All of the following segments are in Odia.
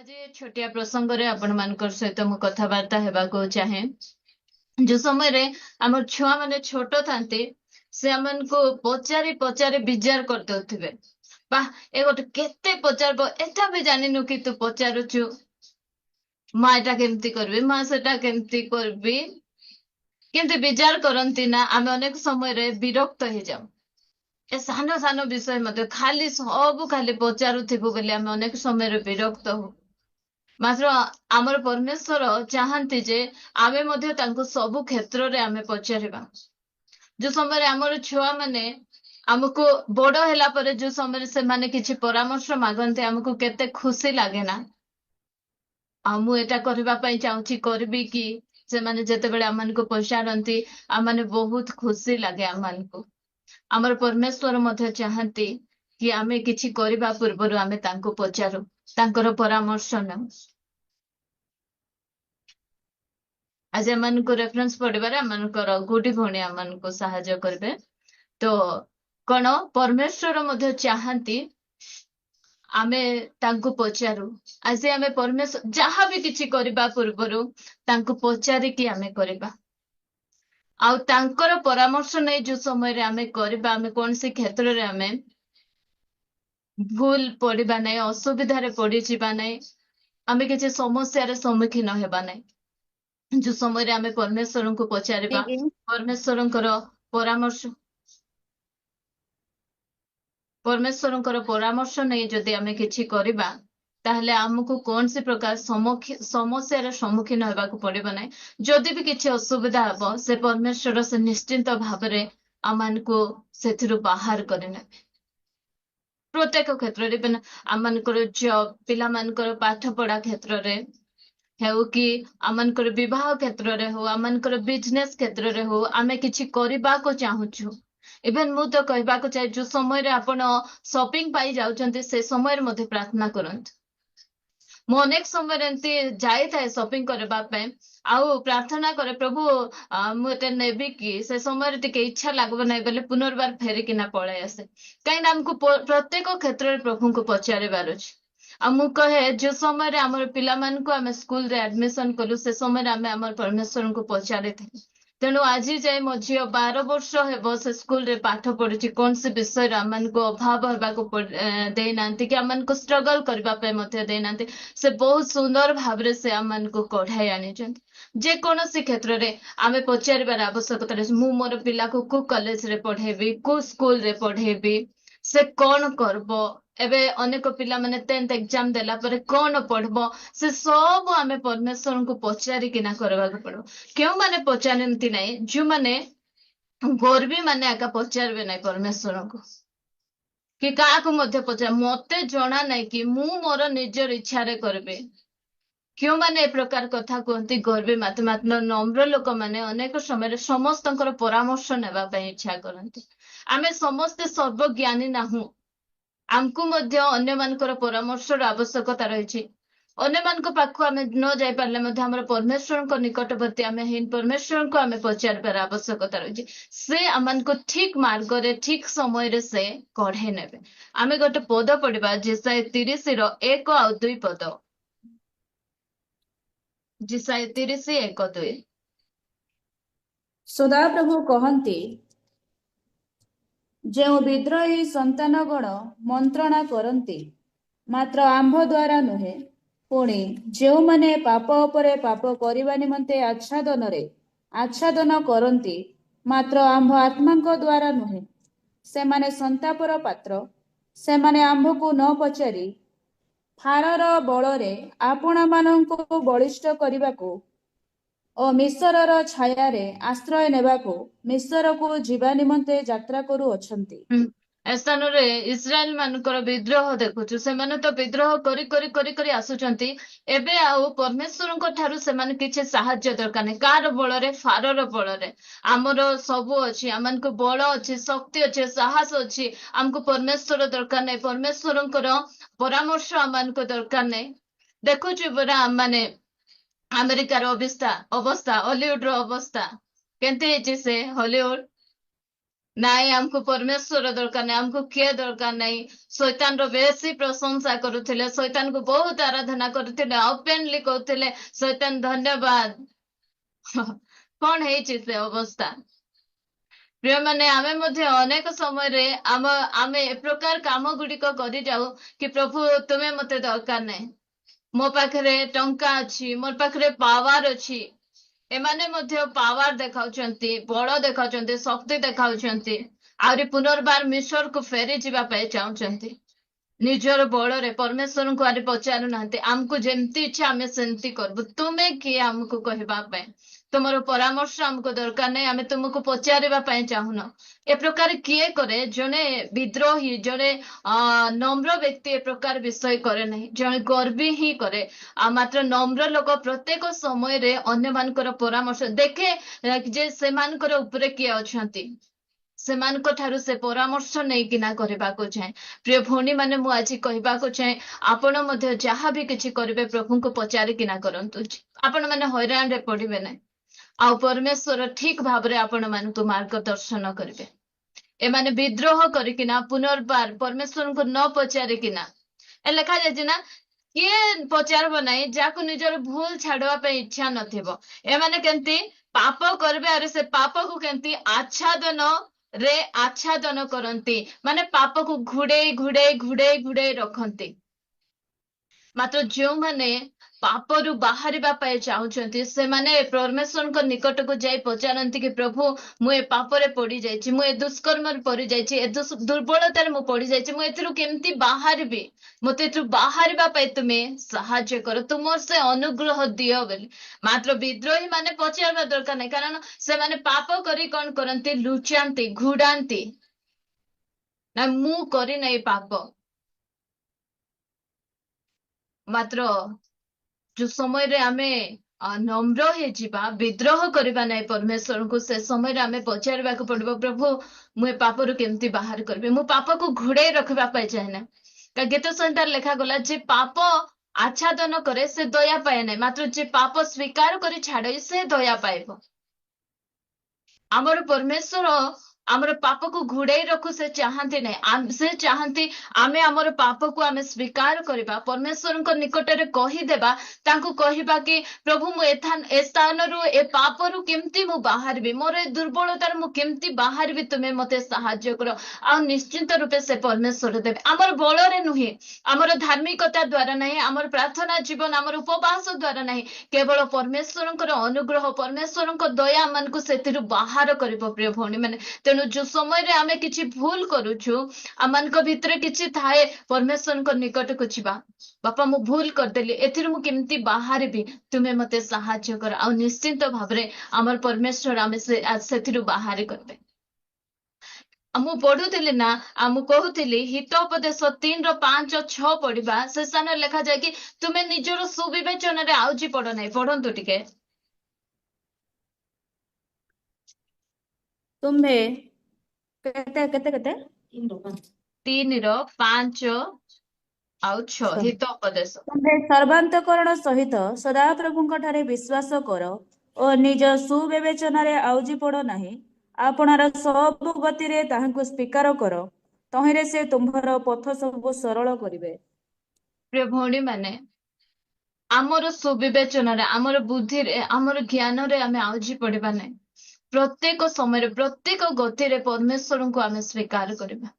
आज ये छोटिया प्रसंग रे आपण मानकर सहित मु कथबार्ता हेबाको चाहे जो समय रे हमर छुआ माने छोट थांते से हमन को पचारि पचारि विचार कर दउथिबे बा ए गोटे केते पचारबो एटा भी जानिनु कि तू पचारुछु माँ एटा केमती करबी माँ सेटा केमती करबी केमती विचार करंती ना आमे अनेक समय रे विरक्त हे जाऊ ए सानो सानो विषय मते खाली सब खाली पचारुथिबो बोली आमे अनेक समय रे विरक्त हो मात्र आमर परमेश्वर चाहती जे आमे मध्य तांको सबु क्षेत्र रे आमे पचारिबा जो समय आमर छुआ माने आमको बड़ हैला परे जो समय से माने किछि परामर्श मागन्ते हमको केते खुशी लागे ना आमु एटा करबा पई चाहूची करबी कि से माने जेते बेले आमन को पहुंचारंती आमाने बहुत खुशी लागे आमन को आमर परमेश्वर मध्य चाहती कि आमे किछि करबा पूर्वरु आमे तांको पचारू तांकर परामर्श न आज आम को रेफरेन्स पढ़वे आम गुडी भणी आम को साहाय्य करेंगे तो कौन परमेश्वर मध्य चाहती आमे तांको पचारू आज आमे परमेश्वर जहाँ भी किछि करबा पूर्वरु तांको पचारिकी आमे करबा आउ तांकर परामर्श नहीं जो समय रे आमे करबा आमे कौन से क्षेत्र रे आमे भूल पड़िबा नहीं असुविधा रे पड़ी जिबा नहीं आमे किछि समस्या रे सम्मुखीन हेबा नहीं जो समय रे आमे परमेश्वर को पचारिबा परमेश्वर परामर्श नहीं जदि आमे किछि करबा ताहले हमको कौन सी प्रकार समस्या रे सम्मुखीन हेबाकु पड़िबा नहीं जदि भी किछि असुविधा हबो से परमेश्वर से निश्चिंत भाव रे आमान को सेथिरु बाहर करने प्रत्येक क्षेत्र रे आमनकर जॉब पिला मानकर पाठ पढ़ा क्षेत्र रे हेउ कि आमनकर विवाह क्षेत्र रे हो आमनकर बिजनेस क्षेत्र रे हो आमे किछि करबा को चाहूछु इवेन मु तो कहबा को चाहे जो समय रे आपण शॉपिंग पाई जाउचंती से समय रे मध्ये प्रार्थना करंत मु अनेक समय एमती जाई थाए शॉपिंग करबा पे आउ प्रार्थना करे प्रभु मु एते नेबी कि से समय रे टिके इच्छा लागबो नै बोले पुनर्बार फेरी किना पळे आसे काई ना हमको प्रत्येक क्षेत्र रे प्रभु को पचारे बारछ आ मु कहे जो समय रे हमर पिला मान को हम स्कूल रे एडमिशन करू से समय रे हमें हमर परमेश्वर को पचारे थे तेणु आज जाए मो झील 12 वर्ष हेब से स्कूल रे पाठ पढ़ुची कौन से विषय आमन को अभाव होगा देना कि आमन को स्ट्रगल करने देना से बहुत सुंदर भाव से आमन को कढ़ाई आनी जे कौन सी क्षेत्र रे आमे पचार आवश्यकता मु मोर पिला को कॉलेज रे पढ़ेबी को स्कूल रे पढ़ेबी से कौन करबो एबे अनेक पिला माने 10th एग्जाम देला पर कौन पढ़बो से सब आमे परमेश्वर को पचारि किना करबा को पड़ो क्यों माने पचारंती नहीं जो माने गर्वी माने आका पचारबे नहीं परमेश्वर को कि काको मध्य पचार मते जणा नहीं कि मु मोर निजर इच्छा रे करबे क्यों माने ए प्रकार कथा कहती गर्वी मात्मात्म नम्र लोक माने अनेक समय समस्त परामर्श नेबा पई इच्छा करती आमे समस्ते सर्वज्ञानी नाहु आमको मध्य अन्य मानकर परामर्शर आवश्यकता रही अन्य मान पाखु आमे न जाई पारले मध्य हमर परमेश्वर को निकटवर्ती आमे हिन परमेश्वर को आमे पचार पर आवश्यकता रही से आमान को ठीक मार्ग रे ठीक समय रे से कढ़े नेबे आमे गोटे पद पढ़िबा जेसाय 30 रो 1 आ 2 पद जेसाय 30 1 2 सदाप्रभु कहन्ति जो विद्रोही संतानगण मंत्रणा करन्ति मात्र आंभ द्वारा नुहे पुणी जो माने पाप उपरे पाप करिबा निमंते आच्छादन करन्ति मात्र आंभ आत्मांक द्वारा नुहे से माने संतापर पात्र से माने आंभ को न पचारि फारर बलरे आपणा मानंको बलिष्ठ करिबाको और मिश्रर छाया आश्रय नेबाको मिश्र को जीवा निमंते यात्रा करू अछंती स्थान रे इस्राएल मानकर विद्रोह देखुछु से माने तो विद्रोह करी करी करी करी आसुचंती एबे आउ परमेश्वर को ठारू से माने किछि सहाय्य दरकार नै कार बल रे फारर बल रे हमरो सब अछि हमन को बल अछि शक्ति अछि साहस अछि हमको परमेश्वर दरकार नै परमेश्वर परामर्श हमन को दरकार नै देखुछु बरा माने अमेरिकार अवस्था हॉलीवुड रो अवस्था केनते से हॉलीवुड ନାଇଁ ଆମକୁ ପରମେଶ୍ୱର ଦରକାର ନାହିଁ, ଆମକୁ କିଏ ଦରକାର ନାହିଁ। ଶୈତାନର ବେଶୀ ପ୍ରଶଂସା କରୁଥିଲେ, ଶୈତାନକୁ ବହୁତ ଆରାଧନା କରୁଥିଲେ, ଓପେନଲି କହୁଥିଲେ ଶୈତାନ ଧନ୍ୟବାଦ। କଣ ହେଇଛି ସେ ଅବସ୍ଥା? ପ୍ରିୟମାନେ, ଆମେ ମଧ୍ୟ ଅନେକ ସମୟରେ ଆମେ ଏ ପ୍ରକାର କାମ ଗୁଡିକ କରିଯାଉ କି ପ୍ରଭୁ ତୁମେ ମତେ ଦରକାର ନାହିଁ, ମୋ ପାଖରେ ଟଙ୍କା ଅଛି, ମୋ ପାଖରେ ପାୱାର ଅଛି। ଏମାନେ ମଧ୍ୟ ପାୱାର ଦେଖାଉଛନ୍ତି, ବଳ ଦେଖାଉଛନ୍ତି, ଶକ୍ତି ଦେଖାଉଛନ୍ତି, ଆହୁରି ପୁନର୍ବାର ମିଶରକୁ ଫେରି ଯିବା ପାଇଁ ଚାହୁଁଛନ୍ତି। ନିଜର ବଳରେ ପରମେଶ୍ୱରଙ୍କୁ ଆରେ ପଚାରୁନାହାନ୍ତି, ଆମକୁ ଯେମିତି ଇଚ୍ଛା ଆମେ ସେମିତି କରିବୁ, ତୁମେ କିଏ ଆମକୁ କହିବା ପାଇଁ? ତୁମର ପରାମର୍ଶ ଆମକୁ ଦରକାର ନାହିଁ, ଆମେ ତୁମକୁ ପଚାରିବା ପାଇଁ ଚାହୁଁନ। ଏ ପ୍ରକାର କିଏ କରେ? ଜଣେ ବିଦ୍ରୋହୀ, ଜଣେ ନମ୍ର ବ୍ୟକ୍ତି ଏ ପ୍ରକାର ବିଷୟ କରେ ନାହିଁ, ଜଣେ ଗର୍ବୀ ହିଁ କରେ। ଆଉ ମାତ୍ର ନମ୍ର ଲୋକ ପ୍ରତ୍ୟେକ ସମୟରେ ଅନ୍ୟମାନଙ୍କର ପରାମର୍ଶ ଦେଖେ ଯେ ସେମାନଙ୍କର ଉପରେ କିଏ ଅଛନ୍ତି, ସେମାନଙ୍କ ଠାରୁ ସେ ପରାମର୍ଶ ନେଇକିନା କରିବାକୁ ଚାହେଁ। ପ୍ରିୟ ଭଉଣୀ ମାନେ, ମୁଁ ଆଜି କହିବାକୁ ଚାହେଁ, ଆପଣ ମଧ୍ୟ ଯାହା ବି କିଛି କରିବେ ପ୍ରଭୁଙ୍କୁ ପଚାରିକିନା କରନ୍ତୁ, ଆପଣ ମାନେ ହଇରାଣରେ ପଡିବେ ନାହିଁ। ଆଉ ପରମେଶ୍ୱର ଠିକ ଭାବରେ ଆପଣ ମାନଙ୍କୁ ମାର୍ଗଦର୍ଶନ କରିବେ। ଏମାନେ ବିଦ୍ରୋହ କରିକିନା ପୁନର୍ବାର ପରମେଶ୍ୱରଙ୍କୁ ନ ପଚାରିକିନା, ଲେଖାଯାଇଛି ନା, କିଏ ପଚାରିବ ନାହିଁ ଯାହାକୁ ନିଜର ଭୁଲ ଛାଡିବା ପାଇଁ ଇଚ୍ଛା ନଥିବ। ଏମାନେ କେମିତି ପାପ କରିବେ, ଆରେ ସେ ପାପକୁ କେମିତି ଆଚ୍ଛାଦନ କରନ୍ତି, ମାନେ ପାପକୁ ଘୁଡେଇ ଘୁଡେଇ ଘୁଡେଇ ଘୁଡେଇ ରଖନ୍ତି। ମାତ୍ର ଯେଉଁମାନେ ପାପରୁ ବାହାରିବା ପାଇଁ ଚାହୁଁଛନ୍ତି, ସେମାନେ ପରମେଶ୍ୱରଙ୍କ ନିକଟକୁ ଯାଇ ପଚାରନ୍ତି କି ପ୍ରଭୁ, ମୁଁ ଏ ପାପରେ ପଡିଯାଇଛି, ମୁଁ ଏ ଦୁଷ୍କର୍ମରେ ପଡିଯାଇଛି, ଏ ଦୁର୍ବଳତାରେ ମୁଁ ପଡିଯାଇଛି, ମୁଁ ଏଥିରୁ କେମିତି ବାହାରିବି? ମତେ ଏଥିରୁ ବାହାରିବା ପାଇଁ ତୁମେ ସାହାଯ୍ୟ କର, ତୁମର ସେ ଅନୁଗ୍ରହ ଦିଅ ବୋଲି। ମାତ୍ର ବିଦ୍ରୋହୀ ମାନେ ପଚାରିବା ଦରକାର ନାହିଁ, କାରଣ ସେମାନେ ପାପ କରି କଣ କରନ୍ତି? ଲୁଚାନ୍ତି, ଘୁଡାନ୍ତି, ନା ମୁଁ କରିନାହିଁ ପାପ। ମାତ୍ର ଯୋଉ ସମୟରେ ଆମେ ନମ୍ର ହେଇଯିବା, ବିଦ୍ରୋହ କରିବା ନାହିଁ ପରମେଶ୍ୱରଙ୍କୁ, ସେ ସମୟରେ ଆମେ ପଚାରିବାକୁ ପଡିବ, ପ୍ରଭୁ ମୁଁ ଏ ପାପରୁ କେମିତି ବାହାର କରିବି? ମୁଁ ପାପକୁ ଘୋଡେଇ ରଖିବା ପାଇଁ ଚାହେଁ ନା। ଗୀତ ସଂହିତାରେ ଲେଖାଗଲା, ଯେ ପାପ ଆଚ୍ଛାଦନ କରେ ସେ ଦୟା ପାଏ ନାହିଁ, ମାତ୍ର ଯେ ପାପ ସ୍ୱୀକାର କରି ଛାଡେ ସେ ଦୟା ପାଇବ। ଆମର ପରମେଶ୍ୱର ଆମର ପାପକୁ ଘୋଡେଇ ରଖୁ ସେ ଚାହାନ୍ତି ନାହିଁ, ସେ ଚାହାନ୍ତି ଆମେ ଆମର ପାପକୁ ଆମେ ସ୍ୱୀକାର କରିବା, ପରମେଶ୍ୱରଙ୍କ ନିକଟରେ କହିଦେବା, ତାଙ୍କୁ କହିବା କି ପ୍ରଭୁ ମୁଁ ଏ ସ୍ଥାନରୁ ଏ ପାପରୁ କେମିତି ମୁଁ ବାହାରିବି, ମୋର ଏ ଦୁର୍ବଳତାରୁ ମୁଁ କେମିତି ବାହାରିବି, ତୁମେ ମତେ ସାହାଯ୍ୟ କର। ଆଉ ନିଶ୍ଚିନ୍ତ ରୂପେ ସେ ପରମେଶ୍ୱର ଦେବେ। ଆମର ବଳରେ ନୁହେଁ, ଆମର ଧାର୍ମିକତା ଦ୍ଵାରା ନାହିଁ, ଆମର ପ୍ରାର୍ଥନା ଜୀବନ, ଆମର ଉପବାସ ଦ୍ଵାରା ନାହିଁ, କେବଳ ପରମେଶ୍ୱରଙ୍କର ଅନୁଗ୍ରହ, ପରମେଶ୍ୱରଙ୍କ ଦୟା ଆମକୁ ସେଥିରୁ ବାହାର କରିବ। ପ୍ରିୟ ଭଉଣୀ ମାନେ, ତେଣୁ ଯୋଉ ସମୟରେ ଆମେ କିଛି ଭୁଲ କରୁଛୁ, ଆମମାନଙ୍କ ଭିତରେ କିଛି ଥାଏ, ପରମେଶ୍ୱରଙ୍କ ନିକଟକୁ ଯିବା, ବାପା ମୁଁ ଭୁଲ କରିଦେଲି, ଏଥିରୁ ମୁଁ କେମିତି ବାହାରିବି, ତୁମେ ମତେ ସାହାଯ୍ୟ କର। ଆଉ ନିଶ୍ଚିନ୍ତ ଭାବରେ ଆମର ପରମେଶ୍ୱର ଆମେ ସେଥିରୁ ବାହାରି କରିବେ। ମୁଁ ପଢୁଥିଲି ନା, ମୁଁ କହୁଥିଲି ହିତୋପଦେଶ 3:5-6 ପଢିବା, ସେ ସ୍ଥାନରେ ଲେଖାଯାଏ କି ତୁମେ ନିଜର ସୁବିବେଚନାରେ ଆଉଜି ପଡ ନାହିଁ। ପଢନ୍ତୁ ଟିକେ। ତୁମ୍ଭେ କେତେ କେତେ କେତେ 3:5-6 ହିତୋପଦେଶ। ତୁମ୍ଭେ ସର୍ବାନ୍ତକରଣ ସହିତ ସଦାପ୍ରଭୁଙ୍କ ଠାରେ ବିଶ୍ୱାସ କର ଓ ନିଜ ସୁବିବେଚନାରେ ଆଉଜି ପଡ ନାହିଁ। ଆପଣାର ସବୁ ଗତିରେ ତାହାଙ୍କୁ ସ୍ୱୀକାର କର, ତହିଁରେ ସେ ତୁମ୍ଭର ପଥ ସବୁ ସରଳ କରିବେ। ପ୍ରିୟ ଭଉଣୀ ମାନେ, ଆମର ସୁବିବେଚନାରେ, ଆମର ବୁଦ୍ଧିରେ, ଆମର ଜ୍ଞାନରେ ଆମେ ଆଉଜି ପଡିବା ନାହିଁ। ପ୍ରତ୍ୟେକ ସମୟରେ, ପ୍ରତ୍ୟେକ ଗତିରେ ପରମେଶ୍ୱରଙ୍କୁ ଆମେ ସ୍ୱୀକାର କରିବା।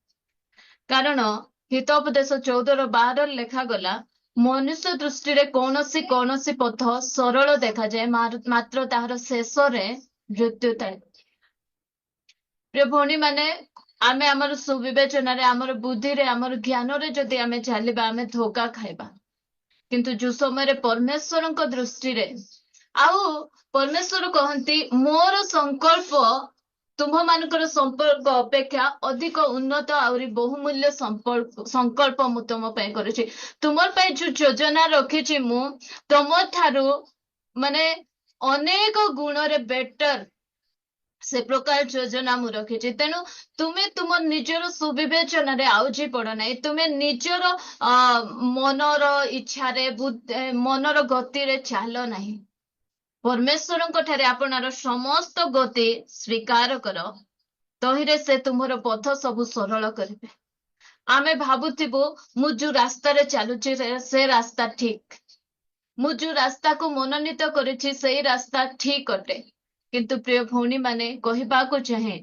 କାରଣ ହିତୋପଦେଶ 14:12 ଲେଖାଗଲା, ମନୁଷ୍ୟ ଦୃଷ୍ଟିରେ କୌଣସି ପଥ ସରଳ ଦେଖାଯାଏ, ମାତ୍ର ତାହାର ଶେଷରେ ମୃତ୍ୟୁ ଥାଏ। ପ୍ରିୟ ଭଉଣୀ ମାନେ, ଆମେ ଆମର ସୁବିବେଚନାରେ, ଆମର ବୁଦ୍ଧିରେ, ଆମର ଜ୍ଞାନରେ ଯଦି ଆମେ ଚାଲିବା, ଆମେ ଧୋକା ଖାଇବା। କିନ୍ତୁ ଯୋଉ ସମୟରେ ପରମେଶ୍ୱରଙ୍କ ଦୃଷ୍ଟିରେ, ଆଉ ପରମେଶ୍ୱର କହନ୍ତି ମୋର ସଂକଳ୍ପ ତୁମମାନଙ୍କର ସମ୍ପର୍କ ଅପେକ୍ଷା ଅଧିକ ଉନ୍ନତ, ଆହୁରି ବହୁମୂଲ୍ୟ ସଂକଳ୍ପ ମୁଁ ତମ ପାଇଁ କରୁଛି। ତୁମର ପାଇଁ ଯୋଉ ଯୋଜନା ରଖିଛି ମୁଁ, ତମ ଠାରୁ ମାନେ ଅନେକ ଗୁଣରେ ବେଟର ସେ ପ୍ରକାର ଯୋଜନା ମୁଁ ରଖିଛି। ତେଣୁ ତୁମେ ତୁମ ନିଜର ସୁବିବେଚନାରେ ଆଉଜି ପଡ ନାହିଁ, ତୁମେ ନିଜର ମନର ଇଚ୍ଛାରେ, ମନର ଗତିରେ ଚାଲ ନାହିଁ। ପରମେଶ୍ୱରଙ୍କ ଠାରେ ଆପଣର ସମସ୍ତ ଗତି ସ୍ୱୀକାର କର, ତହିଁରେ ସେ ତୁମର ପଥ ସବୁ ସରଳ କରିବେ। ଆମେ ଭାବୁଥିବୁ ମୁଁ ଯୋଉ ରାସ୍ତାରେ ଚାଲୁଛି ସେ ରାସ୍ତା ଠିକ, ମୁଁ ଯୋଉ ରାସ୍ତାକୁ ମନୋନୀତ କରିଛି ସେଇ ରାସ୍ତା ଠିକ ଅଟେ, କିନ୍ତୁ ପ୍ରିୟ ଭଉଣୀ ମାନେ କହିବାକୁ ଚାହେଁ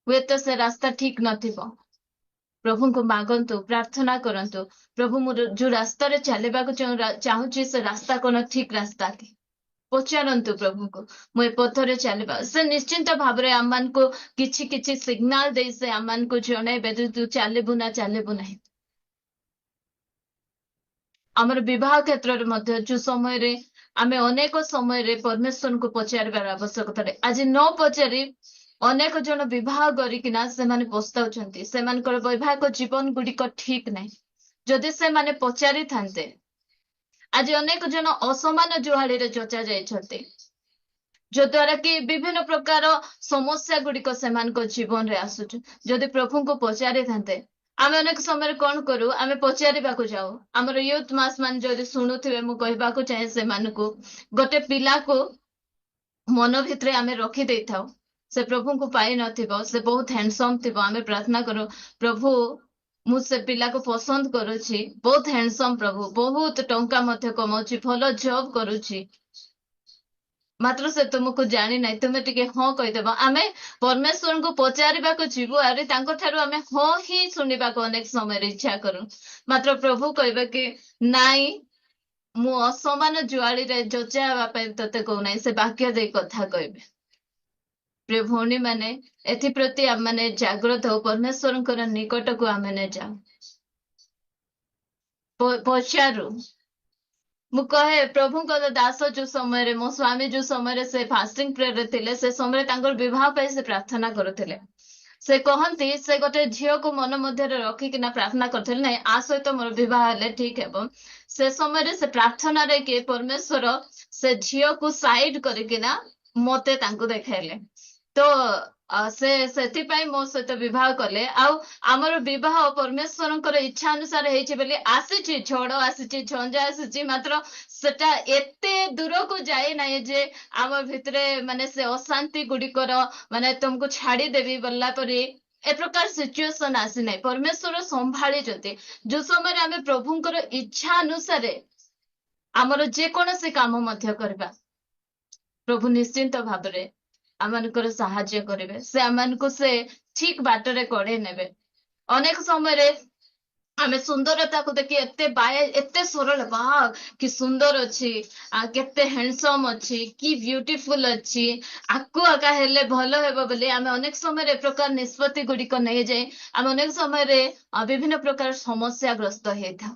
ହୁଏତ ସେ ରାସ୍ତା ଠିକ ନଥିବ। ପ୍ରଭୁଙ୍କୁ ମାଗନ୍ତୁ, ପ୍ରାର୍ଥନା କରନ୍ତୁ, ପ୍ରଭୁ ମୁଁ ଯୋଉ ରାସ୍ତାରେ ଚାଲିବାକୁ ଚାହୁଁଛି ସେ ରାସ୍ତା କଣ ଠିକ ରାସ୍ତା କି? ପଚାରନ୍ତୁ ପ୍ରଭୁଙ୍କୁ, ମୁଁ ଏ ପଥରେ ଚାଲିବା। ସେ ନିଶ୍ଚିନ୍ତ ଭାବରେ ଆମମାନଙ୍କୁ କିଛି କିଛି ସିଗ୍ନାଲ ଦେଇ ସେ ଆମମାନଙ୍କୁ ଜଣେଇବେ ଯେ ତୁ ଚାଲିବୁ ନା ଚାଲିବୁ ନାହିଁ। ଆମର ବିବାହ କ୍ଷେତ୍ରରେ ମଧ୍ୟ ଯୋଉ ସମୟରେ ଆମେ ଅନେକ ସମୟରେ ପରମେଶ୍ୱରଙ୍କୁ ପଚାରିବାର ଆବଶ୍ୟକତା, ଆଜି ନ ପଚାରି ଅନେକ ଜଣ ବିବାହ କରିକିନା ସେମାନେ ପସ୍ତାଉଛନ୍ତି। ସେମାନଙ୍କର ବୈବାହିକ ଜୀବନ ଗୁଡିକ ଠିକ ନାହିଁ। ଯଦି ସେମାନେ ପଚାରିଥାନ୍ତେ, ଆଜି ଅନେକ ଜଣ ଅସମାନ ଜୁଆଳିରେ ଯଚା ଯାଇଛନ୍ତି, ଯଦ୍ୱାରା କି ବିଭିନ୍ନ ପ୍ରକାର ସମସ୍ୟା ଗୁଡିକ ସେମାନଙ୍କ ଜୀବନରେ ଆସୁଛି। ଯଦି ପ୍ରଭୁଙ୍କୁ ପଚାରିଥାନ୍ତେ, ଆମେ ଅନେକ ସମୟରେ କଣ କରୁ, ଆମେ ପଚାରିବାକୁ ଯାଉ। ଆମର ୟୁଥ ମାସ ମାନେ ଯଦି ଶୁଣୁଥିବେ, ମୁଁ କହିବାକୁ ଚାହେଁ ସେମାନଙ୍କୁ, ଗୋଟେ ପିଲାକୁ ମନ ଭିତରେ ଆମେ ରଖି ଦେଇଥାଉ, ସେ ପ୍ରଭୁଙ୍କୁ ପାଇ ନଥିବ, ସେ ବହୁତ ହ୍ୟାଣ୍ଡସମ୍ ଥିବ, ଆମେ ପ୍ରାର୍ଥନା କରୁ ପ୍ରଭୁ ମୁଁ ସେ ପିଲାକୁ ପସନ୍ଦ କରୁଛି, ବହୁତ ହ୍ୟାଣ୍ଡସମ୍ ପ୍ରଭୁ, ବହୁତ ଟଙ୍କା ମଧ୍ୟ କମାଉଛି, ଭଲ ଜବ୍ କରୁଛି, ମାତ୍ର ସେ ତୁମକୁ ଜାଣିନାହିଁ, ତୁମେ ଟିକେ ହଁ କହିଦେବ। ଆମେ ପରମେଶ୍ୱରଙ୍କୁ ପଚାରିବାକୁ ଯିବୁ, ଆରେ ତାଙ୍କ ଠାରୁ ଆମେ ହଁ ହିଁ ଶୁଣିବାକୁ ଅନେକ ସମୟରେ ଇଚ୍ଛା କରୁ, ମାତ୍ର ପ୍ରଭୁ କହିବେ କି ନାଇଁ, ମୁଁ ଅସମାନ ଜୁଆଳିରେ ଯଚା ହେବା ପାଇଁ ତତେ କହୁନାହିଁ, ସେ ବାକ୍ୟ ଦେଇ କଥା କହିବେ। ପ୍ରିୟ ଭଉଣୀ ମାନେ, ଏଥିପ୍ରତି ଆମେ ଜାଗ୍ରତ ହଉ, ପରମେଶ୍ୱରଙ୍କର ନିକଟକୁ ଆମେ ଯାଉ, ପଚାରୁ। ମୁଁ କହେ ପ୍ରଭୁଙ୍କର ଦାସ ଯୋଉ ସମୟରେ, ମୋ ସ୍ୱାମୀ ଯୋଉ ସମୟରେ ସେ ଫାଷ୍ଟିଂ ପ୍ରେୟରରେ ଥିଲେ, ସେ ସମୟରେ ତାଙ୍କର ବିବାହ ପାଇଁ ସେ ପ୍ରାର୍ଥନା କରୁଥିଲେ। ସେ କହନ୍ତି ସେ ଗୋଟେ ଝିଅକୁ ମନ ମଧ୍ୟରେ ରଖିକିନା ପ୍ରାର୍ଥନା କରୁଥିଲେ, ନାଇଁ ଆ ସହିତ ମୋର ବିବାହ ହେଲେ ଠିକ ହେବ। ସେ ସମୟରେ ସେ ପ୍ରାର୍ଥନାରେ କି ପରମେଶ୍ୱର ସେ ଝିଅକୁ ସାଇଡ କରିକିନା ମତେ ତାଙ୍କୁ ଦେଖାଇଲେ। ତ ସେ ସେଥିପାଇଁ ମୋ ସହିତ ବିବାହ କଲେ। ଆଉ ଆମର ବିବାହ ପରମେଶ୍ୱରଙ୍କର ଇଚ୍ଛା ଅନୁସାରେ ହେଇଛି ବୋଲି ଆସିଛି, ଝଡ଼ ଆସିଛି, ଝଞ୍ଜା ଆସିଛି, ମାତ୍ର ସେଟା ଏତେ ଦୂରକୁ ଯାଇନାହିଁ ଯେ ଆମ ଭିତରେ ମାନେ ସେ ଅଶାନ୍ତି ଗୁଡିକର ମାନେ ତୁମକୁ ଛାଡିଦେବି ବୋଲା ପରି ଏ ପ୍ରକାର ସିଚୁଏସନ ଆସିନାହିଁ। ପରମେଶ୍ୱର ସମ୍ଭାଳିଛନ୍ତି। ଯୋଉ ସମୟରେ ଆମେ ପ୍ରଭୁଙ୍କର ଇଚ୍ଛା ଅନୁସାରେ ଆମର ଯେକୌଣସି କାମ ମଧ୍ୟ କରିବା, ପ୍ରଭୁ ନିଶ୍ଚିନ୍ତ ଭାବରେ ଆମମାନଙ୍କର ସାହାଯ୍ୟ କରିବେ, ସେ ଆମମାନଙ୍କୁ ସେ ଠିକ ବାଟରେ କଢେଇ ନେବେ। ଅନେକ ସମୟରେ ଆମେ ସୁନ୍ଦରତାକୁ ଦେଖି ଏତେ ସରଳ, ବାହା କି ସୁନ୍ଦର ଅଛି, କେତେ ହ୍ୟାଣ୍ଡସମ୍ ଅଛି, କି ବ୍ୟୁଟିଫୁଲ ଅଛି, ଆକୁ ଆକା ହେଲେ ଭଲ ହେବ ବୋଲି ଆମେ ଅନେକ ସମୟରେ ଏ ପ୍ରକାର ନିଷ୍ପତ୍ତି ଗୁଡିକ ନେଇଯାଇ ଆମେ ଅନେକ ସମୟରେ ବିଭିନ୍ନ ପ୍ରକାର ସମସ୍ୟାଗ୍ରସ୍ତ ହେଇଥାଉ।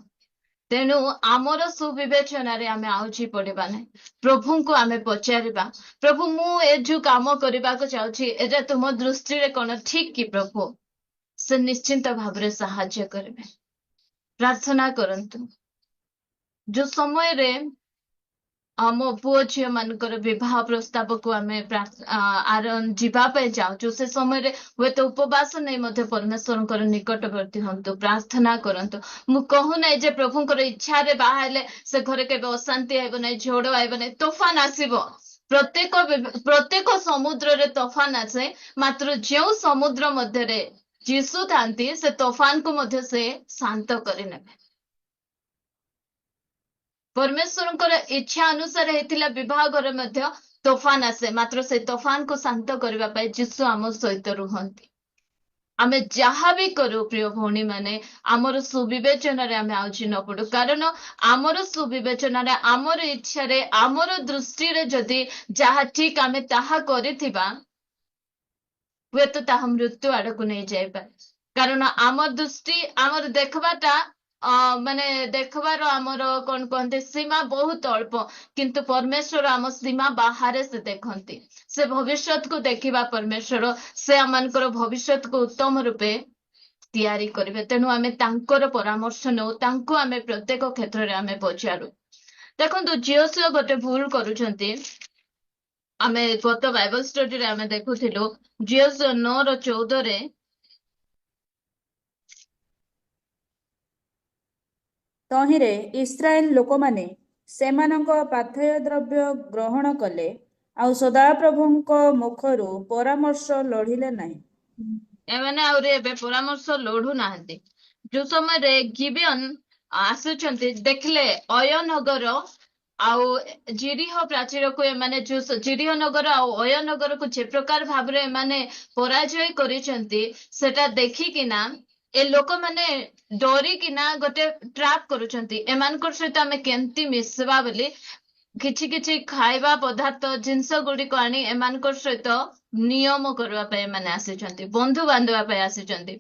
ତେଣୁ ଆମର ସୁବିବେଚନାରେ ଆମେ ଆଉଜି ପଡିବା ନାହିଁ, ପ୍ରଭୁଙ୍କୁ ଆମେ ପଚାରିବା, ପ୍ରଭୁ ମୁଁ ଏ ଯୋଉ କାମ କରିବାକୁ ଚାହୁଁଛି, ଏଟା ତୁମ ଦୃଷ୍ଟିରେ କଣ ଠିକ କି ପ୍ରଭୁ? ସେ ନିଶ୍ଚିନ୍ତ ଭାବରେ ସାହାଯ୍ୟ କରିବେ। ପ୍ରାର୍ଥନା କରନ୍ତୁ। ଯୋଉ ସମୟରେ ଆମ ପୁଅ ଝିଅ ମାନଙ୍କର ବିବାହ ପ୍ରସ୍ତାବକୁ ଆମେ ଯିବା ପାଇଁ ଚାହୁଁଛୁ, ସେ ସମୟରେ ହୁଏତ ଉପବାସ ନେଇ ମଧ୍ୟ ପରମେଶ୍ୱରଙ୍କର ନିକଟବର୍ତ୍ତୀ ହୁଅନ୍ତୁ, ପ୍ରାର୍ଥନା କରନ୍ତୁ। ମୁଁ କହୁନାହିଁ ଯେ ପ୍ରଭୁଙ୍କର ଇଚ୍ଛାରେ ବାହା ହେଲେ ସେ ଘରେ କେବେ ଅଶାନ୍ତି ହେବ ନାହିଁ, ଝଡ଼ ଆଇବ ନାହିଁ, ତୋଫାନ ଆସିବ। ପ୍ରତ୍ୟେକ ସମୁଦ୍ରରେ ତୋଫାନ ଆସେ, ମାତ୍ର ଯେଉଁ ସମୁଦ୍ର ମଧ୍ୟରେ ଯୀଶୁ ଥାନ୍ତି, ସେ ତୋଫାନକୁ ମଧ୍ୟ ସେ ଶାନ୍ତ କରିନେବେ। ପରମେଶ୍ୱରଙ୍କର ଇଚ୍ଛା ଅନୁସାରେ ହେଇଥିଲା ବିବାହ ଘରେ ମଧ୍ୟ ତୋଫାନ ଆସେ, ମାତ୍ର ସେ ତୋଫାନକୁ ଶାନ୍ତ କରିବା ପାଇଁ ଯୀଶୁ ଆମ ସହିତ ରୁହନ୍ତି। ଆମେ ଯାହା ବି କରୁ ପ୍ରିୟ ଭଉଣୀ ମାନେ, ଆମର ସୁବିବେଚନାରେ ଆମେ ଆଉଜି ନ ପଡୁ, କାରଣ ଆମର ସୁବିବେଚନାରେ, ଆମର ଇଚ୍ଛାରେ, ଆମର ଦୃଷ୍ଟିରେ ଯଦି ଯାହା ଠିକ ଆମେ ତାହା କରିଥିବା, ହୁଏତ ତାହା ମୃତ୍ୟୁ ଆଡକୁ ନେଇଯାଇପାରେ। କାରଣ ଆମ ଦୃଷ୍ଟି, ଆମର ଦେଖିବାଟା ମାନେ ଦେଖିବାର ଆମର କଣ କହନ୍ତି ସୀମା ବହୁତ ଅଳ୍ପ, କିନ୍ତୁ ପରମେଶ୍ୱର ଆମ ସୀମା ବାହାରେ ସେ ଦେଖନ୍ତି। ସେ ଭବିଷ୍ୟତକୁ ଦେଖିବା ପରମେଶ୍ୱର, ସେ ଆମମାନଙ୍କର ଭବିଷ୍ୟତକୁ ଉତ୍ତମ ରୂପେ ତିଆରି କରିବେ। ତେଣୁ ଆମେ ତାଙ୍କର ପରାମର୍ଶ ନେଉ, ତାଙ୍କୁ ଆମେ ପ୍ରତ୍ୟେକ କ୍ଷେତ୍ରରେ ଆମେ ପଚାରୁ। ଦେଖନ୍ତୁ, ଝିଅ ଗୋଟେ ଭୁଲ କରୁଛନ୍ତି। ଆମେ ଗତ ବାଇବଲ ଷ୍ଟଡିରେ ଆମେ ଦେଖୁଥିଲୁ, ଝିଅ 9:14 ତହିଁରେ ଇସ୍ରାଏଲ ଲୋକମାନେ ସେମାନଙ୍କ ପାଥେୟ ଦ୍ରବ୍ୟ ଗ୍ରହଣ କଲେ, ଆଉ ସଦାପ୍ରଭୁଙ୍କ ମୁଖରୁ ପରାମର୍ଶ ଲୋଡ଼ିଲେ ନାହିଁ। ଏମାନେ ଆହୁରି ଏବେ ପରାମର୍ଶ ଲୋଢୁ ନାହାନ୍ତି। ଯୋଉ ସମୟରେ ଗିବିଅନ ଆସୁଛନ୍ତି ଦେଖିଲେ ଅୟନଗର ଆଉ ଜିରିହ ପ୍ରାଚୀରକୁ ଏମାନେ ଯୋଉ ଜିରିହ ନଗର ଆଉ ଅୟନଗରକୁ ଯେ ପ୍ରକାର ଭାବରେ ଏମାନେ ପରାଜୟ କରିଛନ୍ତି ସେଟା ଦେଖିକିନା ଏ ଲୋକମାନେ ଡରିକିନା ଗୋଟେ ଟ୍ରାପ୍ କରୁଛନ୍ତି ଏମାନଙ୍କ ସହିତ ଆମେ କେମିତି ମିଶିବା ବୋଲି କିଛି କିଛି ଖାଇବା ପଦାର୍ଥ ଜିନିଷ ଗୁଡିକ ଆଣି ଏମାନଙ୍କ ସହିତ ନିୟମ କରିବା ପାଇଁ ଏମାନେ ଆସିଛନ୍ତି, ବନ୍ଧୁ ବାନ୍ଧିବା ପାଇଁ ଆସିଛନ୍ତି।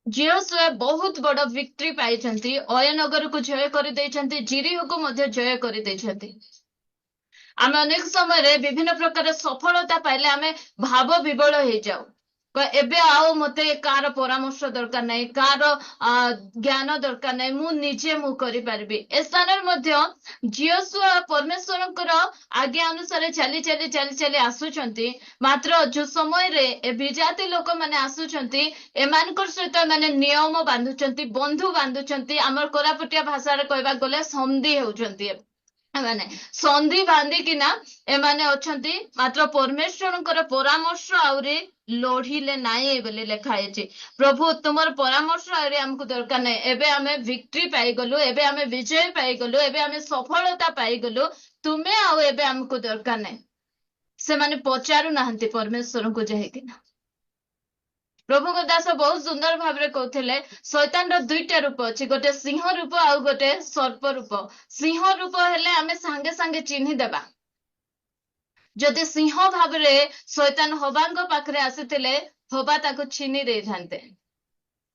ଜିଓସୁଏ ବହୁତ ବଡ ଭିକ୍ଟ୍ରି ପାଇଛନ୍ତି, ଅୟନଗରକୁ ଜୟ କରିଦେଇଛନ୍ତି, ଜିରିହକୁ ମଧ୍ୟ ଜୟ କରିଦେଇଛନ୍ତି। ଆମେ ଅନେକ ସମୟରେ ବିଭିନ୍ନ ପ୍ରକାର ସଫଳତା ପାଇଲେ ଆମେ ଭାବ ବିବଳ ହେଇଯାଉ। ଏବେ ଆଉ ମତେ କାହାର ପରାମର୍ଶ ଦରକାର ନାହିଁ, କାହାର ଜ୍ଞାନ ଦରକାର ନାହିଁ, ମୁଁ କରିପାରିବି। ଏ ସ୍ଥାନରେ ମଧ୍ୟ ଜିଓସୁଆ ପରମେଶ୍ୱରଙ୍କର ଆଜ୍ଞା ଅନୁସାରେ ଚାଲି ଚାଲି ଚାଲି ଚାଲି ଆସୁଛନ୍ତି। ମାତ୍ର ଯୋଉ ସମୟରେ ଏ ବିଜାତି ଲୋକମାନେ ଆସୁଛନ୍ତି ଏମାନଙ୍କ ସହିତ ଏମାନେ ନିୟମ ବାନ୍ଧୁଛନ୍ତି, ବନ୍ଧୁ ବାନ୍ଧୁଛନ୍ତି। ଆମର କୋରାପୁଟିଆ ଭାଷାରେ କହିବାକୁ ଗଲେ ସନ୍ଧି ହେଉଛନ୍ତି। ଏମାନେ ସନ୍ଧି ବାନ୍ଧିକିନା ଏମାନେ ଅଛନ୍ତି। ମାତ୍ର ପରମେଶ୍ୱରଙ୍କର ପରାମର୍ଶ ଆହୁରି ଲୋଢିଲେ ନାହିଁ ବୋଲି ଲେଖା ହେଇଛି। ପ୍ରଭୁ ତୁମର ପରାମର୍ଶ ଆହୁରି ଆମକୁ ଦରକାର ନାହିଁ। ଏବେ ଆମେ ଭିକ୍ଟ୍ରି ପାଇଗଲୁ, ଏବେ ଆମେ ବିଜୟ ପାଇଗଲୁ, ଏବେ ଆମେ ସଫଳତା ପାଇଗଲୁ, ତୁମେ ଆଉ ଏବେ ଆମକୁ ଦରକାର ନାହିଁ। ସେମାନେ ପଚାରୁନାହାନ୍ତି ପରମେଶ୍ୱରଙ୍କୁ ଯାଇକିନା। ପ୍ରଭୁଙ୍କ ଦାସ ବହୁତ ସୁନ୍ଦର ଭାବରେ କହୁଥିଲେ ଶୈତାନର ଦୁଇଟା ରୂପ ଅଛି, ଗୋଟେ ସିଂହ ରୂପ ଆଉ ଗୋଟେ ସର୍ପ ରୂପ। ସିଂହ ରୂପ ହେଲେ ଆମେ ସାଙ୍ଗେ ସାଙ୍ଗେ ଚିହ୍ନିଦେବା। ଯଦି ସିଂହ ଭାବରେ ଶୈତାନ ହବାଙ୍କ ପାଖରେ ଆସିଥିଲେ ହବା ତାକୁ ଛିନି ଦେଇଥାନ୍ତେ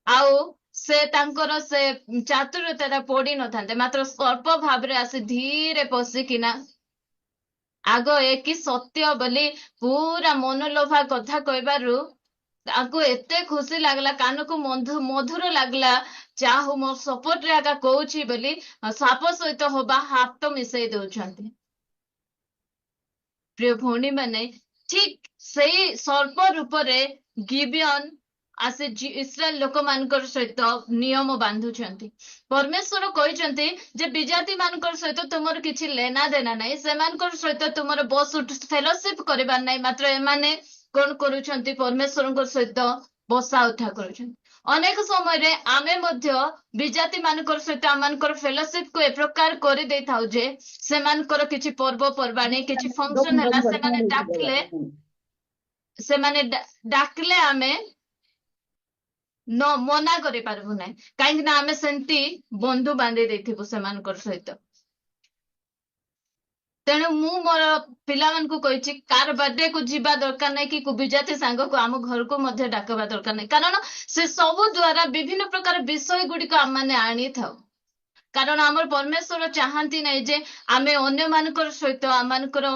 ଆଉ ସେ ତାଙ୍କର ସେ ଚାତୁରତା ପଡି ନଥାନ୍ତେ। ମାତ୍ର ସର୍ପ ଭାବରେ ଆସି ଧୀରେ ପଶିକିନା ଆଗ କି ସତ୍ୟ ବୋଲି ପୁରା ମନଲୋଭା କଥା କହିବାରୁ ତାଙ୍କୁ ଏତେ ଖୁସି ଲାଗିଲା, କାନକୁ ମଧୁର ଲାଗିଲା। ଯାହା ହଉ ମୋ ସପୋର୍ଟରେ ଆକା କହୁଛି ବୋଲି ସାପ ସହିତ ହବା ହାତ ମିଶେଇ ଦଉଛନ୍ତି। ପ୍ରିୟ ଭଉଣୀ ମାନେ, ଠିକ ସେଇ ସର୍ପ ରୂପରେ ଗିବିଅନ ଆସି ଇସ୍ରାଏଲ ଲୋକମାନଙ୍କର ସହିତ ନିୟମ ବାନ୍ଧୁଛନ୍ତି। ପରମେଶ୍ୱର କହିଛନ୍ତି ଯେ ବିଜାତି ମାନଙ୍କର ସହିତ ତୁମର କିଛି ଲେନା ଦେନା ନାହିଁ, ସେମାନଙ୍କର ସହିତ ତୁମର ବସ ଫେଲୋସିପ କରିବାର ନାହିଁ। ମାତ୍ର ଏମାନେ କଣ କରୁଛନ୍ତି? ପରମେଶ୍ୱରଙ୍କ ସହିତ ବସା ଉଠା କରୁଛନ୍ତି। ଅନେକ ସମୟରେ ଆମେ ମଧ୍ୟ ବିଜାତି ମାନଙ୍କର ସହିତ ଆମମାନଙ୍କର ଫେଲୋସିପ କୁ ଏ ପ୍ରକାର କରିଦେଇଥାଉ ଯେ ସେମାନଙ୍କର କିଛି ପର୍ବପର୍ବାଣୀ କିଛି ଫଙ୍କସନ ହେଲା ସେମାନେ ଡାକିଲେ ଆମେ ମନା କରିପାରିବୁ ନାହିଁ, କାହିଁକି ନା ଆମେ ସେମିତି ବନ୍ଧୁ ବାନ୍ଧି ଦେଇଥିବୁ ସେମାନଙ୍କର ସହିତ। ତେଣୁ ମୁଁ ମୋର ପିଲାମାନଙ୍କୁ କହିଛି କାହାର ବାର୍ଥଡେ କୁ ଯିବା ଦରକାର ନାହିଁ, କି ବିଜାତି ସାଙ୍ଗକୁ ଆମ ଘରକୁ ମଧ୍ୟ ଡାକିବା ଦରକାର ନାହିଁ। କାରଣ ସେ ସବୁ ଦ୍ଵାରା ବିଭିନ୍ନ ପ୍ରକାର ବିଷୟ ଗୁଡିକ ଆମମାନେ ଆଣିଥାଉ। କାରଣ ଆମର ପରମେଶ୍ୱର ଚାହାନ୍ତି ନାହିଁ ଯେ ଆମେ ଅନ୍ୟମାନଙ୍କର ସହିତ ଆମମାନଙ୍କର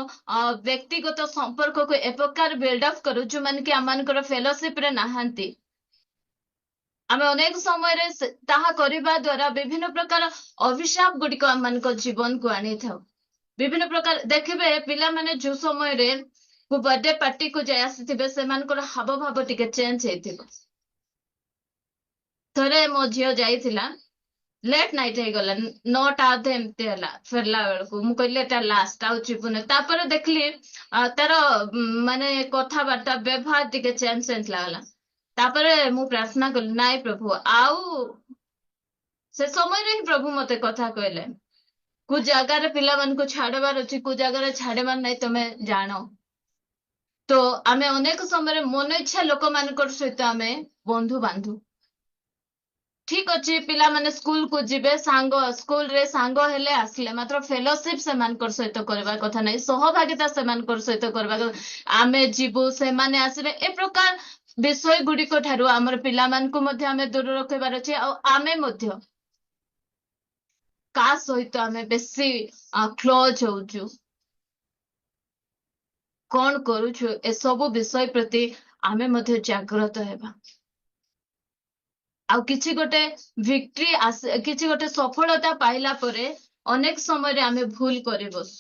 ବ୍ୟକ୍ତିଗତ ସମ୍ପର୍କକୁ ଏ ପ୍ରକାର ବିଲ୍ଡଅପ୍ କରୁ ଯୋଉମାନେ କି ଆମମାନଙ୍କର ଫେଲୋସିପ ରେ ନାହାନ୍ତି। ଆମେ ଅନେକ ସମୟରେ ତାହା କରିବା ଦ୍ଵାରା ବିଭିନ୍ନ ପ୍ରକାର ଅଭିଶାପ ଗୁଡିକ ଆମମାନଙ୍କ ଜୀବନକୁ ଆଣିଥାଉ। ବିଭିନ୍ନ ପ୍ରକାର ଦେଖିବେ ପିଲାମାନେ ଯୋଉ ସମୟରେ ବର୍ଥଡେ ପାର୍ଟି କୁ ଯାଇ ଆସିଥିବେ ସେମାନଙ୍କର ହାବ ଭାବ ଟିକେ ଚେଞ୍ଜ ହେଇଥିବ। ଥରେ ମୋ ଝିଅ ଯାଇଥିଲା, ଲେଟ୍ ନାଇଟ୍ ହେଇଗଲା, 9ଟା ଅଧେ ଏମିତି ହେଲା ଫେରିଲା ବେଳକୁ। ମୁଁ କହିଲି ଏଟା ଲାଷ୍ଟ, ଆଉ ଯିବୁନି। ତାପରେ ଦେଖିଲି ତାର ମାନେ କଥାବାର୍ତ୍ତା ବ୍ୟବହାର ଟିକେ ଚେଞ୍ଜ ଲାଗିଲା। ତାପରେ ମୁଁ ପ୍ରାର୍ଥନା କଲି, ନାଇଁ ପ୍ରଭୁ, ଆଉ ସେ ସମୟରେ ହିଁ ପ୍ରଭୁ ମତେ କଥା କହିଲେ, କୋଉ ଜାଗାରେ ପିଲାମାନଙ୍କୁ ଛାଡିବାର ଅଛି, କୋଉ ଜାଗାରେ ଛାଡିବାର ନାହିଁ ତମେ ଜାଣ। ତ ଆମେ ଅନେକ ସମୟରେ ମନ ଇଚ୍ଛା ଲୋକମାନଙ୍କର ସହିତ ଆମେ ବନ୍ଧୁ ବାନ୍ଧୁ। ଠିକ ଅଛି, ପିଲାମାନେ ସ୍କୁଲକୁ ଯିବେ, ସ୍କୁଲରେ ସାଙ୍ଗ ହେଲେ ଆସିଲେ, ମାତ୍ର ଫେଲୋସିପ ସେମାନଙ୍କର ସହିତ କରିବା କଥା ନାହିଁ, ସହଭାଗିତା ସେମାନଙ୍କର ସହିତ କରିବା କଥା। ଆମେ ଯିବୁ ସେମାନେ ଆସିବେ, ଏ ପ୍ରକାର ବିଷୟ ଗୁଡିକ ଠାରୁ ଆମର ପିଲାମାନଙ୍କୁ ମଧ୍ୟ ଆମେ ଦୂର ରଖିବାର ଅଛି। ଆଉ ଆମେ ମଧ୍ୟ କାହା ସହିତ ଆମେ ବେଶୀ କ୍ଲୋଜ ହଉଛୁ, କଣ କରୁଛୁ, ଏସବୁ ବିଷୟ ପ୍ରତି ଆମେ ମଧ୍ୟ ଜାଗ୍ରତ ହେବା। ଆଉ କିଛି ଗୋଟେ କିଛି ଗୋଟେ ସଫଳତା ପାଇଲା ପରେ ଅନେକ ସମୟରେ ଆମେ ଭୁଲ କରି ବସୁ।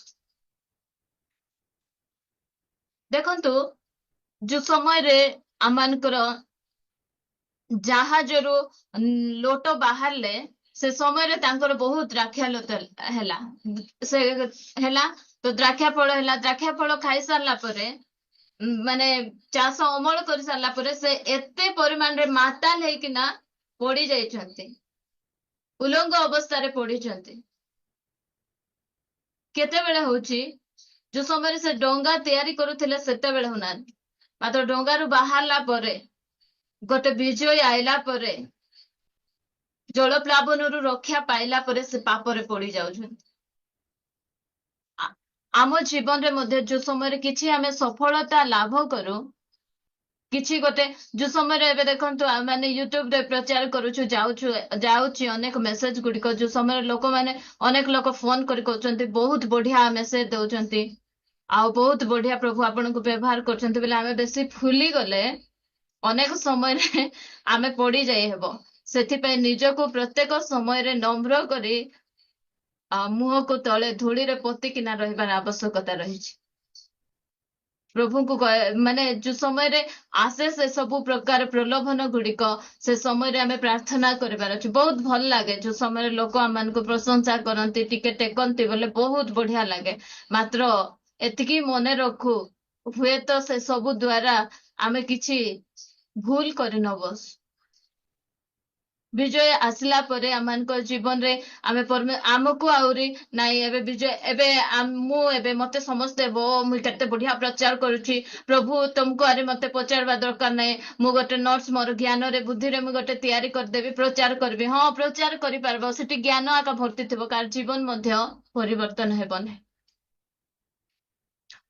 ଦେଖନ୍ତୁ, ଯୋଉ ସମୟରେ ଆମମାନଙ୍କର ଜାହାଜରୁ ଲୋଟ ବାହାରିଲେ ସେ ସମୟରେ ତାଙ୍କର ବହୁତ ଦ୍ରାକ୍ଷାଲତା ହେଲା। ସେ ହେଲା ତ ଦ୍ରାକ୍ଷା ଫଳ ହେଲା। ଦ୍ରାକ୍ଷା ଫଳ ଖାଇସାରିଲା ପରେ ମାନେ ଚାଷ ଅମଳ କରି ସାରିଲା ପରେ ସେ ଏତେ ପରିମାଣରେ ମାତାଲ ହେଇକିନା ପଡି ଯାଇଛନ୍ତି, ଉଲଙ୍ଗ ଅବସ୍ଥାରେ ପଡିଛନ୍ତି। କେତେବେଳେ ହଉଛି, ଯୋଉ ସମୟରେ ସେ ଡଙ୍ଗା ତିଆରି କରୁଥିଲେ ସେତେବେଳେ ହଉନାହାନ୍ତି, ମାତ୍ର ଡଙ୍ଗାରୁ ବାହାରିଲା ପରେ, ଗୋଟେ ବିଜୟ ଆଇଲା ପରେ, ଜଳପ୍ଲାବନରୁ ରକ୍ଷା ପାଇଲା ପରେ ସେ ପାପରେ ପଡି ଯାଉଛନ୍ତି। ଆମ ଜୀବନରେ ମଧ୍ୟ ଯୋଉ ସମୟରେ କିଛି ଆମେ ସଫଳତା ଲାଭ କରୁ, କିଛି ଗୋଟେ ଯୋଉ ସମୟରେ ଏବେ ଦେଖନ୍ତୁ ଆମେ ୟୁଟ୍ୟୁବରେ ପ୍ରଚାର କରୁଛୁ, ଯାଉଛି ଅନେକ ମେସେଜ ଗୁଡିକ, ଯୋଉ ସମୟରେ ଲୋକମାନେ ଅନେକ ଲୋକ ଫୋନ କରି କହୁଛନ୍ତି ବହୁତ ବଢିଆ ମେସେଜ ଦଉଛନ୍ତି, ଆଉ ବହୁତ ବଢିଆ ପ୍ରଭୁ ଆପଣଙ୍କୁ ବ୍ୟବହାର କରୁଛନ୍ତି ବୋଲି ଆମେ ବେଶୀ ଫୁଲି ଗଲେ ଅନେକ ସମୟରେ ଆମେ ପଡି ଯାଇ ହେବ। ସେଥିପାଇଁ ନିଜକୁ ପ୍ରତ୍ୟେକ ସମୟରେ ନମ୍ର କରି ମୁହଁକୁ ତଳେ ଧୂଳିରେ ପୋତିକିନା ରହିବାର ଆବଶ୍ୟକତା ରହିଛି। ପ୍ରଭୁଙ୍କୁ ମାନେ ଯୋଉ ସମୟରେ ଆସେ ସେ ସବୁ ପ୍ରକାର ପ୍ରଲୋଭନ ଗୁଡିକ, ସେ ସମୟରେ ଆମେ ପ୍ରାର୍ଥନା କରିବାର ଅଛି। ବହୁତ ଭଲ ଲାଗେ ଯୋଉ ସମୟରେ ଲୋକ ଆମମାନଙ୍କୁ ପ୍ରଶଂସା କରନ୍ତି, ଟିକେ ଟେକନ୍ତି ବୋଲେ ବହୁତ ବଢିଆ ଲାଗେ। ମାତ୍ର ଏତିକି ମନେ ରଖୁ, ହୁଏତ ସେ ସବୁ ଦ୍ଵାରା ଆମେ କିଛି ଭୁଲ କରି ନ ବସୁ। ବିଜୟ ଆସିଲା ପରେ ଆମମାନଙ୍କ ଜୀବନରେ ଆମକୁ ଆହୁରି ନାଇଁ ଏବେ ବିଜୟ, ମୁଁ ଏବେ ମତେ ସମସ୍ତେ ମୁଁ କେତେ ବଢିଆ ପ୍ରଚାର କରୁଛି, ପ୍ରଭୁ ତମକୁ ଆରେ ମତେ ପଚାରିବା ଦରକାର ନାହିଁ, ମୁଁ ଗୋଟେ ନର୍ସ, ମୋର ଜ୍ଞାନରେ ବୁଦ୍ଧିରେ ମୁଁ ଗୋଟେ ତିଆରି କରିଦେବି, ପ୍ରଚାର କରିବି। ହଁ, ପ୍ରଚାର କରିପାରିବ, ସେଠି ଜ୍ଞାନ ଆକା ଭର୍ତ୍ତି ଥିବ, କାହାର ଜୀବନ ମଧ୍ୟ ପରିବର୍ତ୍ତନ ହେବ ନାହିଁ।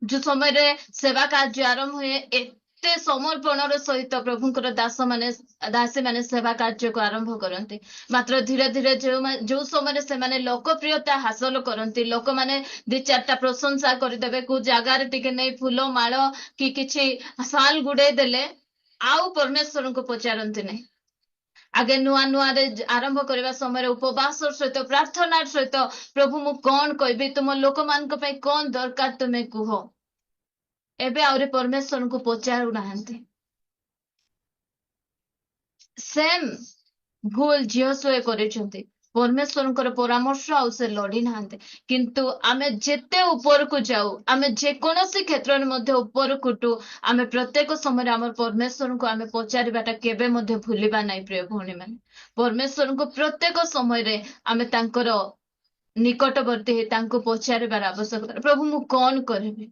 ଯୋଉ ସମୟରେ ସେବା କାର୍ଯ୍ୟ ଆରମ୍ଭ ହୁଏ, ଏତେ ସମର୍ପଣର ସହିତ ପ୍ରଭୁଙ୍କର ଦାସୀମାନେ ସେବା କାର୍ଯ୍ୟକୁ ଆରମ୍ଭ କରନ୍ତି। ମାତ୍ର ଧୀରେ ଧୀରେ ଯୋଉ ସମୟରେ ସେମାନେ ଲୋକପ୍ରିୟତା ହାସଲ କରନ୍ତି, ଲୋକମାନେ ଦି ଚାରିଟା ପ୍ରଶଂସା କରିଦେବେ, କୋଉ ଜାଗାରେ ଟିକେ ନେଇ ଫୁଲ ମାଳ କି କିଛି ଶାଲ ଗୁଡେଇ ଦେଲେ ଆଉ ପରମେଶ୍ୱରଙ୍କୁ ପଚାରନ୍ତି ନାହିଁ। ଆଗେ ନୂଆରେ ଆରମ୍ଭ କରିବା ସମୟରେ ଉପବାସର ସହିତ, ପ୍ରାର୍ଥନାର ସହିତ, ପ୍ରଭୁ ମୁଁ କଣ କହିବି, ତୁମ ଲୋକମାନଙ୍କ ପାଇଁ କଣ ଦରକାର ତୁମେ କୁହ। ଏବେ ଆହୁରି ପରମେଶ୍ୱରଙ୍କୁ ପଚାରୁନାହାନ୍ତି। ସେମ୍ ଭୁଲ ଝିଅସୁଏ କରିଛନ୍ତି। ପରମେଶ୍ୱରଙ୍କର ପରାମର୍ଶ ଆଉ ସେ ଲଢି ନାହାନ୍ତି। କିନ୍ତୁ ଆମେ ଯେତେ ଉପରକୁ ଯାଉ, ଆମେ ଯେକୌଣସି କ୍ଷେତ୍ରରେ ମଧ୍ୟ ଉପରକୁ ଉଠୁ, ଆମେ ପ୍ରତ୍ୟେକ ସମୟରେ ଆମର ପରମେଶ୍ୱରଙ୍କୁ ଆମେ ପଚାରିବାଟା କେବେ ମଧ୍ୟ ଭୁଲିବା ନାହିଁ। ପ୍ରିୟ ଭଉଣୀମାନେ, ପରମେଶ୍ୱରଙ୍କୁ ପ୍ରତ୍ୟେକ ସମୟରେ ଆମେ ତାଙ୍କର ନିକଟବର୍ତ୍ତୀ ହେଇ ତାଙ୍କୁ ପଚାରିବାର ଆବଶ୍ୟକତା। ପ୍ରଭୁ ମୁଁ କଣ କରିବି?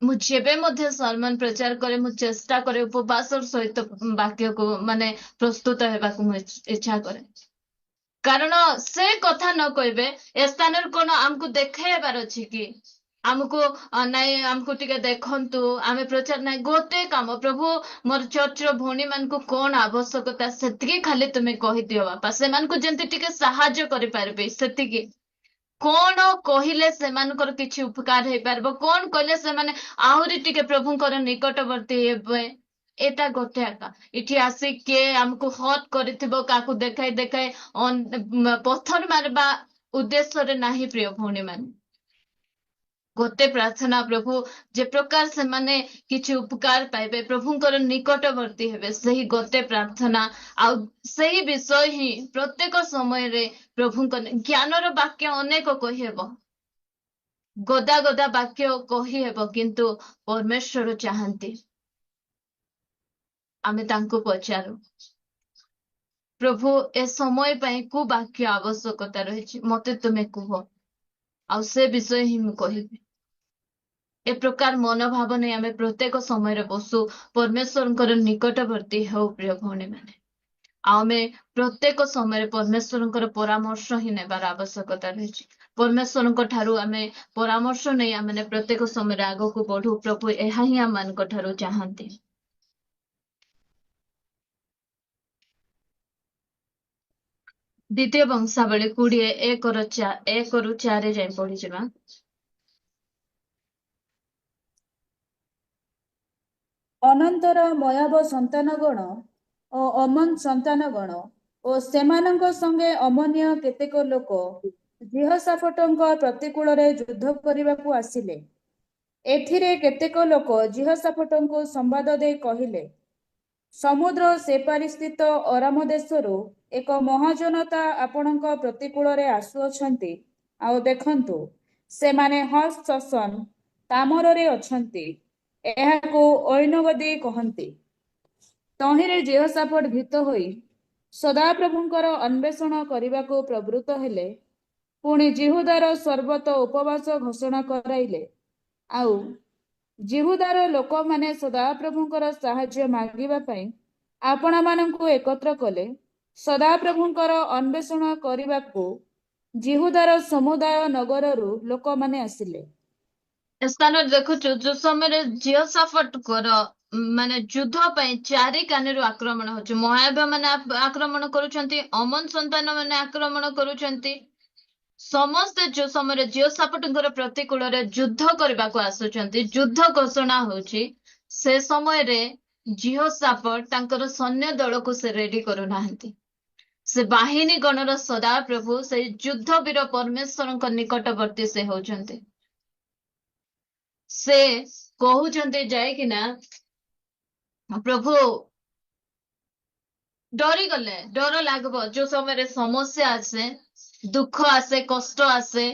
ମୁଁ ଯେବେ ମଧ୍ୟ ସଲମାନ ପ୍ରଚାର କରେ, ମୁଁ ଚେଷ୍ଟା କରେ ଉପବାସର ସହିତ ବାକ୍ୟକୁ ପ୍ରସ୍ତୁତ ହେବାକୁ ମୁଁ ଇଚ୍ଛା କରେ। କାରଣ ସେ କଥା ନ କହିବେ ଏ ସ୍ଥାନରେ କଣ ଆମକୁ ଦେଖେଇବାର ଅଛି କି? ନାଇଁ ଆମକୁ ଟିକେ ଦେଖନ୍ତୁ, ଆମେ ପ୍ରଚାର ନାଇଁ, ଗୋଟେ କାମ, ପ୍ରଭୁ ମୋର ଚର୍ଚ୍ଚର ଭଉଣୀ ମାନଙ୍କୁ କଣ ଆବଶ୍ୟକତା ସେତିକି ଖାଲି ତୁମେ କହିଦିଅ ବାପା, ସେମାନଙ୍କୁ ଯେମିତି ଟିକେ ସାହାଯ୍ୟ କରିପାରିବେ ସେତିକି। କଣ କହିଲେ ସେମାନଙ୍କର କିଛି ଉପକାର ହେଇପାରିବ, କଣ କହିଲେ ସେମାନେ ଆହୁରି ଟିକେ ପ୍ରଭୁଙ୍କର ନିକଟବର୍ତ୍ତୀ ହେବେ, ଏଟା ଗୋଟେ ଆକା। ଏଠି ଆସି କିଏ ଆମକୁ ହଟ୍ କରିଥିବ, କାହାକୁ ଦେଖାଇ ପଥର ମାରିବା ଉଦ୍ଦେଶ୍ୟରେ ନାହିଁ। ପ୍ରିୟ ଭଉଣୀ ମାନେ, ଗୋଟେ ପ୍ରାର୍ଥନା, ପ୍ରଭୁ ଯେ ପ୍ରକାର ସେମାନେ କିଛି ଉପକାର ପାଇବେ, ପ୍ରଭୁଙ୍କର ନିକଟବର୍ତ୍ତୀ ହେବେ, ସେହି ଗୋଟେ ପ୍ରାର୍ଥନା। ଆଉ ସେହି ବିଷୟ ହିଁ ପ୍ରତ୍ୟେକ ସମୟରେ ପ୍ରଭୁଙ୍କ ଜ୍ଞାନର ବାକ୍ୟ ଅନେକ କହିହେବ, ଗଦା ଗଦା ବାକ୍ୟ କହିହେବ, କିନ୍ତୁ ପରମେଶ୍ୱର ଚାହାନ୍ତି ଆମେ ତାଙ୍କୁ ପଚାରୁ, ପ୍ରଭୁ ଏ ସମୟ ପାଇଁ କୋଉ ବାକ୍ୟ ଆବଶ୍ୟକତା ରହିଛି, ମତେ ତୁମେ କୁହ, ଆଉ ସେ ବିଷୟ ହିଁ ମୁଁ କହିବି। ଏ ପ୍ରକାର ମନୋଭାବ ନେଇ ଆମେ ପ୍ରତ୍ୟେକ ସମୟରେ ବସୁ, ପରମେଶ୍ୱରଙ୍କର ନିକଟବର୍ତ୍ତୀ ହେଉ। ପ୍ରିୟ ଭଉଣୀ ମାନେ, ଆଉ ଆମେ ପ୍ରତ୍ୟେକ ସମୟରେ ପରମେଶ୍ୱରଙ୍କର ପରାମର୍ଶ ହିଁ ନେବାର ଆବଶ୍ୟକତା ରହିଛି। ପରମେଶ୍ୱରଙ୍କ ଠାରୁ ଆମେ ପରାମର୍ଶ ନେଇ ଆମେ ପ୍ରତ୍ୟେକ ସମୟରେ ଆଗକୁ ବଢୁ। ପ୍ରଭୁ ଏହା ହିଁ ଆମମାନଙ୍କ ଠାରୁ ଚାହାନ୍ତି। ଦ୍ୱିତୀୟ ବଂଶାବଳୀ 20:1-4 ଯାଏଁ ପଢିଯିବା। ଅନନ୍ତର ମୟାବ ସନ୍ତାନଗଣ ଓ ଅମନ ସନ୍ତାନଗଣ ଓ ସେମାନଙ୍କ ସଙ୍ଗେ ଅମନ୍ୟ କେତେକ ଲୋକ ଜିହୋଶାଫଟଙ୍କ ପ୍ରତିକୂଳରେ ଯୁଦ୍ଧ କରିବାକୁ ଆସିଲେ। ଏଥିରେ କେତେକ ଲୋକ ଜିହୋଶାଫଟଙ୍କୁ ସମ୍ବାଦ ଦେଇ କହିଲେ, ସମୁଦ୍ର ସେପାରି ସ୍ଥିତ ଅରାମ ଦେଶରୁ ଏକ ମହାଜନତା ଆପଣଙ୍କ ପ୍ରତିକୂଳରେ ଆସୁଅଛନ୍ତି। ଆଉ ଦେଖନ୍ତୁ, ସେମାନେ ହର୍ଷସନ ତାମରରେ ଅଛନ୍ତି। ଏହାକୁ ଐନଗଦି କହନ୍ତି। ତହିଁରେ ଯେହୋଶାଫାଟ ଭୀତ ହୋଇ ସଦାପ୍ରଭୁଙ୍କର ଅନ୍ୱେଷଣ କରିବାକୁ ପ୍ରବୃତ୍ତ ହେଲେ। ପୁଣି ଜିହୁଦାର ସର୍ବତ ଉପବାସ ଘୋଷଣା କରାଇଲେ। ଆଉ ଜିହୁଦାର ଲୋକମାନେ ସଦାପ୍ରଭୁଙ୍କର ସାହାଯ୍ୟ ମାଗିବା ପାଇଁ ଆପଣମାନଙ୍କୁ ଏକତ୍ର କଲେ। ସଦାପ୍ରଭୁଙ୍କର ଅନ୍ୱେଷଣ କରିବାକୁ ଜିହୁଦାର ସମୁଦାୟ ନଗରରୁ ଲୋକମାନେ ଆସିଲେ। ଏ ସ୍ଥାନରେ ଦେଖୁଛୁ ଯୋଉ ସମୟରେ ଜିହୋଶାଫାଟଙ୍କର ମାନେ ଯୁଦ୍ଧ ପାଇଁ ଚାରି କାନିରୁ ଆକ୍ରମଣ ହଉଛି। ମୋଆବ ମାନେ ଆକ୍ରମଣ କରୁଛନ୍ତି, ଅମନ ସନ୍ତାନ ମାନେ ଆକ୍ରମଣ କରୁଛନ୍ତି। ସମସ୍ତେ ଯୋଉ ସମୟରେ ଜିହୋଶାଫାଟଙ୍କର ପ୍ରତିକୂଳରେ ଯୁଦ୍ଧ କରିବାକୁ ଆସୁଛନ୍ତି, ଯୁଦ୍ଧ ଘୋଷଣା ହଉଛି, ସେ ସମୟରେ ଜିହୋଶାଫାଟ ତାଙ୍କର ସୈନ୍ୟ ଦଳକୁ ସେ ରେଡି କରୁନାହାନ୍ତି। ସେ ବାହିନୀ ଗଣର ସଦାପ୍ରଭୁ ସେଇ ଯୁଦ୍ଧ ବୀର ପରମେଶ୍ୱରଙ୍କ ନିକଟବର୍ତ୍ତୀ ସେ ହଉଛନ୍ତି। ସେ କହୁଛନ୍ତି ଯାଇକିନା, ପ୍ରଭୁ ଡରିଗଲେ, ଡର ଲାଗିବ ଯୋଉ ସମୟରେ ସମସ୍ୟା ଆସେ, ଦୁଃଖ ଆସେ, କଷ୍ଟ ଆସେ,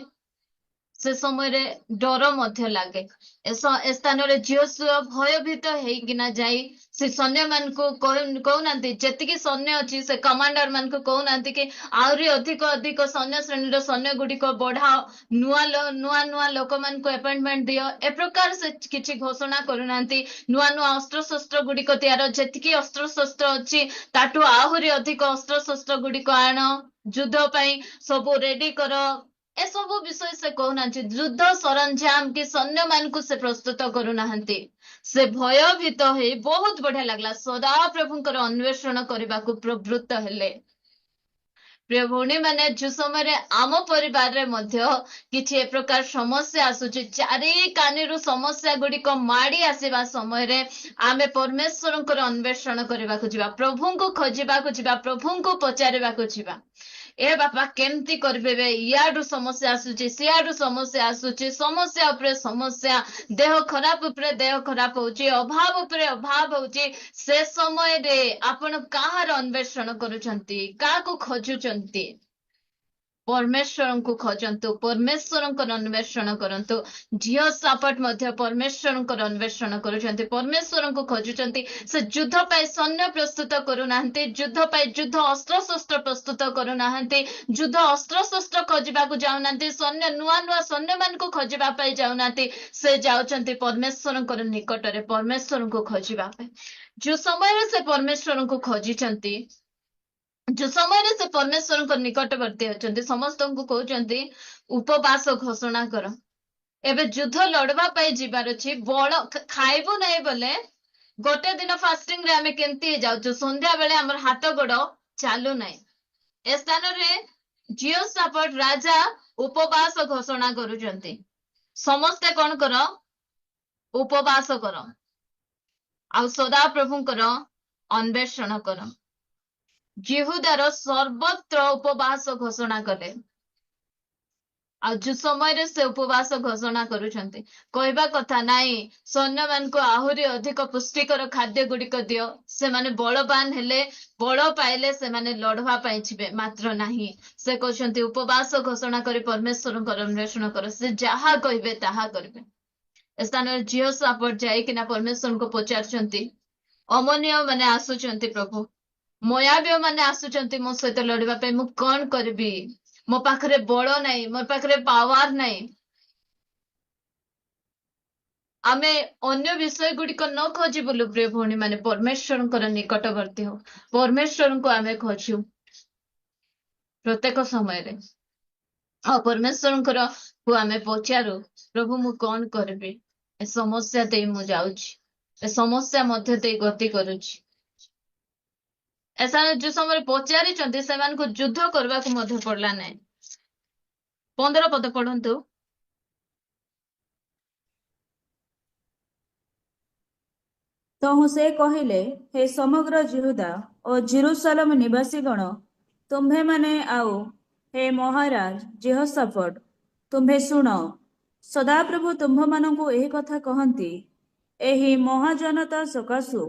ସେ ସମୟରେ ଡର ମଧ୍ୟ ଲାଗେ। ଏ ସ୍ଥାନରେ ଝିଅ ଭୟଭୀତ ହେଇକିନା ଯାଇ ସେ ସୈନ୍ୟ ମାନଙ୍କୁ କହୁନାହାନ୍ତି, ଯେତିକି ସୈନ୍ୟ ଅଛି ସେ କମାଣ୍ଡର ମାନଙ୍କୁ କହୁନାହାନ୍ତି କି ଆହୁରି ଅଧିକ ଅଧିକ ସୈନ୍ୟ ଶ୍ରେଣୀର ସୈନ୍ୟ ଗୁଡିକ ବଢାଅ, ନୂଆ ନୂଆ ଲୋକମାନଙ୍କୁ ଆପଏଣ୍ଟମେଣ୍ଟ ଦିଅ, ଏ ପ୍ରକାର ସେ କିଛି ଘୋଷଣା କରୁନାହାନ୍ତି। ନୂଆ ନୂଆ ଅସ୍ତ୍ରଶସ୍ତ୍ର ଗୁଡିକ ତିଆର, ଯେତିକି ଅସ୍ତ୍ରଶସ୍ତ୍ର ଅଛି ତାଠୁ ଆହୁରି ଅଧିକ ଅସ୍ତ୍ରଶସ୍ତ୍ର ଗୁଡିକ ଆଣ, ଯୁଦ୍ଧ ପାଇଁ ସବୁ ରେଡି କର। ଏସବୁ ବିଷୟ ସେ କହୁନାହାନ୍ତି। ଯୁଦ୍ଧ ସରଞ୍ଜାମ କି ସୈନ୍ୟ ମାନଙ୍କୁ ସେ ପ୍ରସ୍ତୁତ କରୁନାହାନ୍ତି। ସେ ଭୟଭୀତ ହେଇ, ବହୁତ ବଢିଆ ଲାଗିଲା, ସଦାପ୍ରଭୁଙ୍କର ଅନ୍ୱେଷଣ କରିବାକୁ ପ୍ରବୃତ୍ତ ହେଲେ। ପ୍ରିୟ ଭଉଣୀ ମାନେ, ଯୋଉ ସମୟରେ ଆମ ପରିବାରରେ ମଧ୍ୟ କିଛି ଏ ପ୍ରକାର ସମସ୍ୟା ଆସୁଛି, ଚାରି କାନିରୁ ସମସ୍ୟା ଗୁଡିକ ମାଡି ଆସିବା ସମୟରେ ଆମେ ପରମେଶ୍ୱରଙ୍କର ଅନ୍ୱେଷଣ କରିବାକୁ ଯିବା, ପ୍ରଭୁଙ୍କୁ ଖୋଜିବାକୁ ଯିବା, ପ୍ରଭୁଙ୍କୁ ପଚାରିବାକୁ ଯିବା। ଏ ବାପା କେମିତି କରିବେ, ଇଆଡୁ ସମସ୍ୟା ଆସୁଛି, ସିଆଡୁ ସମସ୍ୟା ଆସୁଛି, ସମସ୍ୟା ଉପରେ ସମସ୍ୟା, ଦେହ ଖରାପ ଉପରେ ଦେହ ଖରାପ ହଉଛି, ଅଭାବ ଉପରେ ଅଭାବ ହଉଛି। ସେ ସମୟରେ ଆପଣ କାହାର ଅନ୍ୱେଷଣ କରୁଛନ୍ତି, କାହାକୁ ଖୋଜୁଛନ୍ତି? ପରମେଶ୍ୱରଙ୍କୁ ଖୋଜନ୍ତୁ, ପରମେଶ୍ୱରଙ୍କର ଅନ୍ୱେଷଣ କରନ୍ତୁ। ଜିହୋଶାଫାଟ ମଧ୍ୟ ପରମେଶ୍ୱରଙ୍କର ଅନ୍ୱେଷଣ କରୁଛନ୍ତି, ପରମେଶ୍ୱରଙ୍କୁ ଖୋଜୁଛନ୍ତି। ସେ ଯୁଦ୍ଧ ପାଇଁ ସୈନ୍ୟ ପ୍ରସ୍ତୁତ କରୁନାହାନ୍ତି, ଯୁଦ୍ଧ ପାଇଁ ଯୁଦ୍ଧ ଅସ୍ତ୍ରଶସ୍ତ୍ର ପ୍ରସ୍ତୁତ କରୁନାହାନ୍ତି, ଯୁଦ୍ଧ ଅସ୍ତ୍ରଶସ୍ତ୍ର ଖୋଜିବାକୁ ଯାଉନାହାନ୍ତି, ସୈନ୍ୟ ନୂଆ ନୂଆ ସୈନ୍ୟ ମାନଙ୍କୁ ଖୋଜିବା ପାଇଁ ଯାଉନାହାନ୍ତି। ସେ ଯାଉଛନ୍ତି ପରମେଶ୍ୱରଙ୍କର ନିକଟରେ, ପରମେଶ୍ୱରଙ୍କୁ ଖୋଜିବା ପାଇଁ। ଯୋଉ ସମୟରେ ସେ ପରମେଶ୍ୱରଙ୍କୁ ଖୋଜିଛନ୍ତି, ଯୋଉ ସମୟରେ ସେ ପରମେଶ୍ୱରଙ୍କ ନିକଟବର୍ତ୍ତୀ ଅଛନ୍ତି, ସମସ୍ତଙ୍କୁ କହୁଛନ୍ତି ଉପବାସ ଘୋଷଣା କର। ଏବେ ଯୁଦ୍ଧ ଲଢବା ପାଇଁ ଯିବାର ଅଛି, ବଳ ଖାଇବୁ ନାହିଁ ବୋଲେ ଗୋଟେ ଦିନ ଫାଷ୍ଟିଂ ରେ ଆମେ କେମିତି ଯାଉଛୁ, ସନ୍ଧ୍ୟା ବେଳେ ଆମର ହାତ ଗୋଡ ଚାଲୁ ନାହିଁ। ଏ ସ୍ଥାନରେ ଜିହୋଶାଫାଟ ରାଜା ଉପବାସ ଘୋଷଣା କରୁଛନ୍ତି। ସମସ୍ତେ କଣ କର, ଉପବାସ କର, ଆଉ ସଦାପ୍ରଭୁଙ୍କର ଅନ୍ୱେଷଣ କର। ଜିହୁଦାର ସର୍ବତ୍ର ଉପବାସ ଘୋଷଣା କଲେ। ଆଉ ଯୋଉ ସମୟରେ ସେ ଉପବାସ ଘୋଷଣା କରୁଛନ୍ତି, କହିବା କଥା ନାଇଁ ସୈନ୍ୟମାନଙ୍କୁ ଆହୁରି ଅଧିକ ପୁଷ୍ଟିକର ଖାଦ୍ୟ ଗୁଡିକ ଦିଅ, ସେମାନେ ବଳବାନ ହେଲେ, ବଳ ପାଇଲେ ସେମାନେ ଲଢବା ପାଇଁ ଯିବେ, ମାତ୍ର ନାହିଁ। ସେ କହୁଛନ୍ତି ଉପବାସ ଘୋଷଣା କରି ପରମେଶ୍ୱରଙ୍କର ଅନ୍ୱେଷଣ କର, ସେ ଯାହା କହିବେ ତାହା କରିବେ। ଏ ସ୍ଥାନରେ ଜିହୋଶାଫାଟ ଯାଇକିନା ପରମେଶ୍ୱରଙ୍କୁ ପଚାରୁଛନ୍ତି, ଅମନୀୟ ମାନେ ଆସୁଛନ୍ତି ପ୍ରଭୁ, ମୋଆବୀୟ ମାନେ ଆସୁଛନ୍ତି ମୋ ସହିତ ଲଢିବା ପାଇଁ, ମୁଁ କଣ କରିବି? ମୋ ପାଖରେ ବଳ ନାହିଁ, ମୋ ପାଖରେ ପାୱାର ନାହିଁ। ଆମେ ଅନ୍ୟ ବିଷୟ ଗୁଡିକ ନ ଖୋଜି ବୋଲୁ ପ୍ରିୟ ଭଉଣୀ ମାନେ, ପରମେଶ୍ୱରଙ୍କର ନିକଟବର୍ତ୍ତୀ ହଉ, ପରମେଶ୍ୱରଙ୍କୁ ଆମେ ଖୋଜୁ ପ୍ରତ୍ୟେକ ସମୟରେ। ଆଉ ପରମେଶ୍ୱରଙ୍କର କୁ ଆମେ ପଚାରୁ, ପ୍ରଭୁ ମୁଁ କଣ କରିବି? ଏ ସମସ୍ୟା ଦେଇ ମୁଁ ଯାଉଛି, ଏ ସମସ୍ୟା ମଧ୍ୟ ଦେଇ ଗତି କରୁଛି। ଏସାନ ଯୋଉ ସମୟରେ ପଚାରିଛନ୍ତି, ସେମାନଙ୍କୁ ଯୁଦ୍ଧ କରିବାକୁ ମଧ୍ୟ ପଡିଲା ନାହିଁ। 15 ପଦ ପଢନ୍ତୁ। ତହୁଁ ସେ କହିଲେ, ହେ ସମଗ୍ର ଜିହୁଦା ଓ ଜେରୁସାଲେମ ନିବାସୀଗଣ, ତୁମ୍ଭେମାନେ ଆଉ ହେ ମହାରାଜ ଯେହୋଶାଫାଟ, ତୁମ୍ଭେ ଶୁଣ। ସଦାପ୍ରଭୁ ତୁମ୍ଭମାନଙ୍କୁ ଏହି କଥା କହନ୍ତି, ଏହି ମହାଜନତା ସକାଶୁ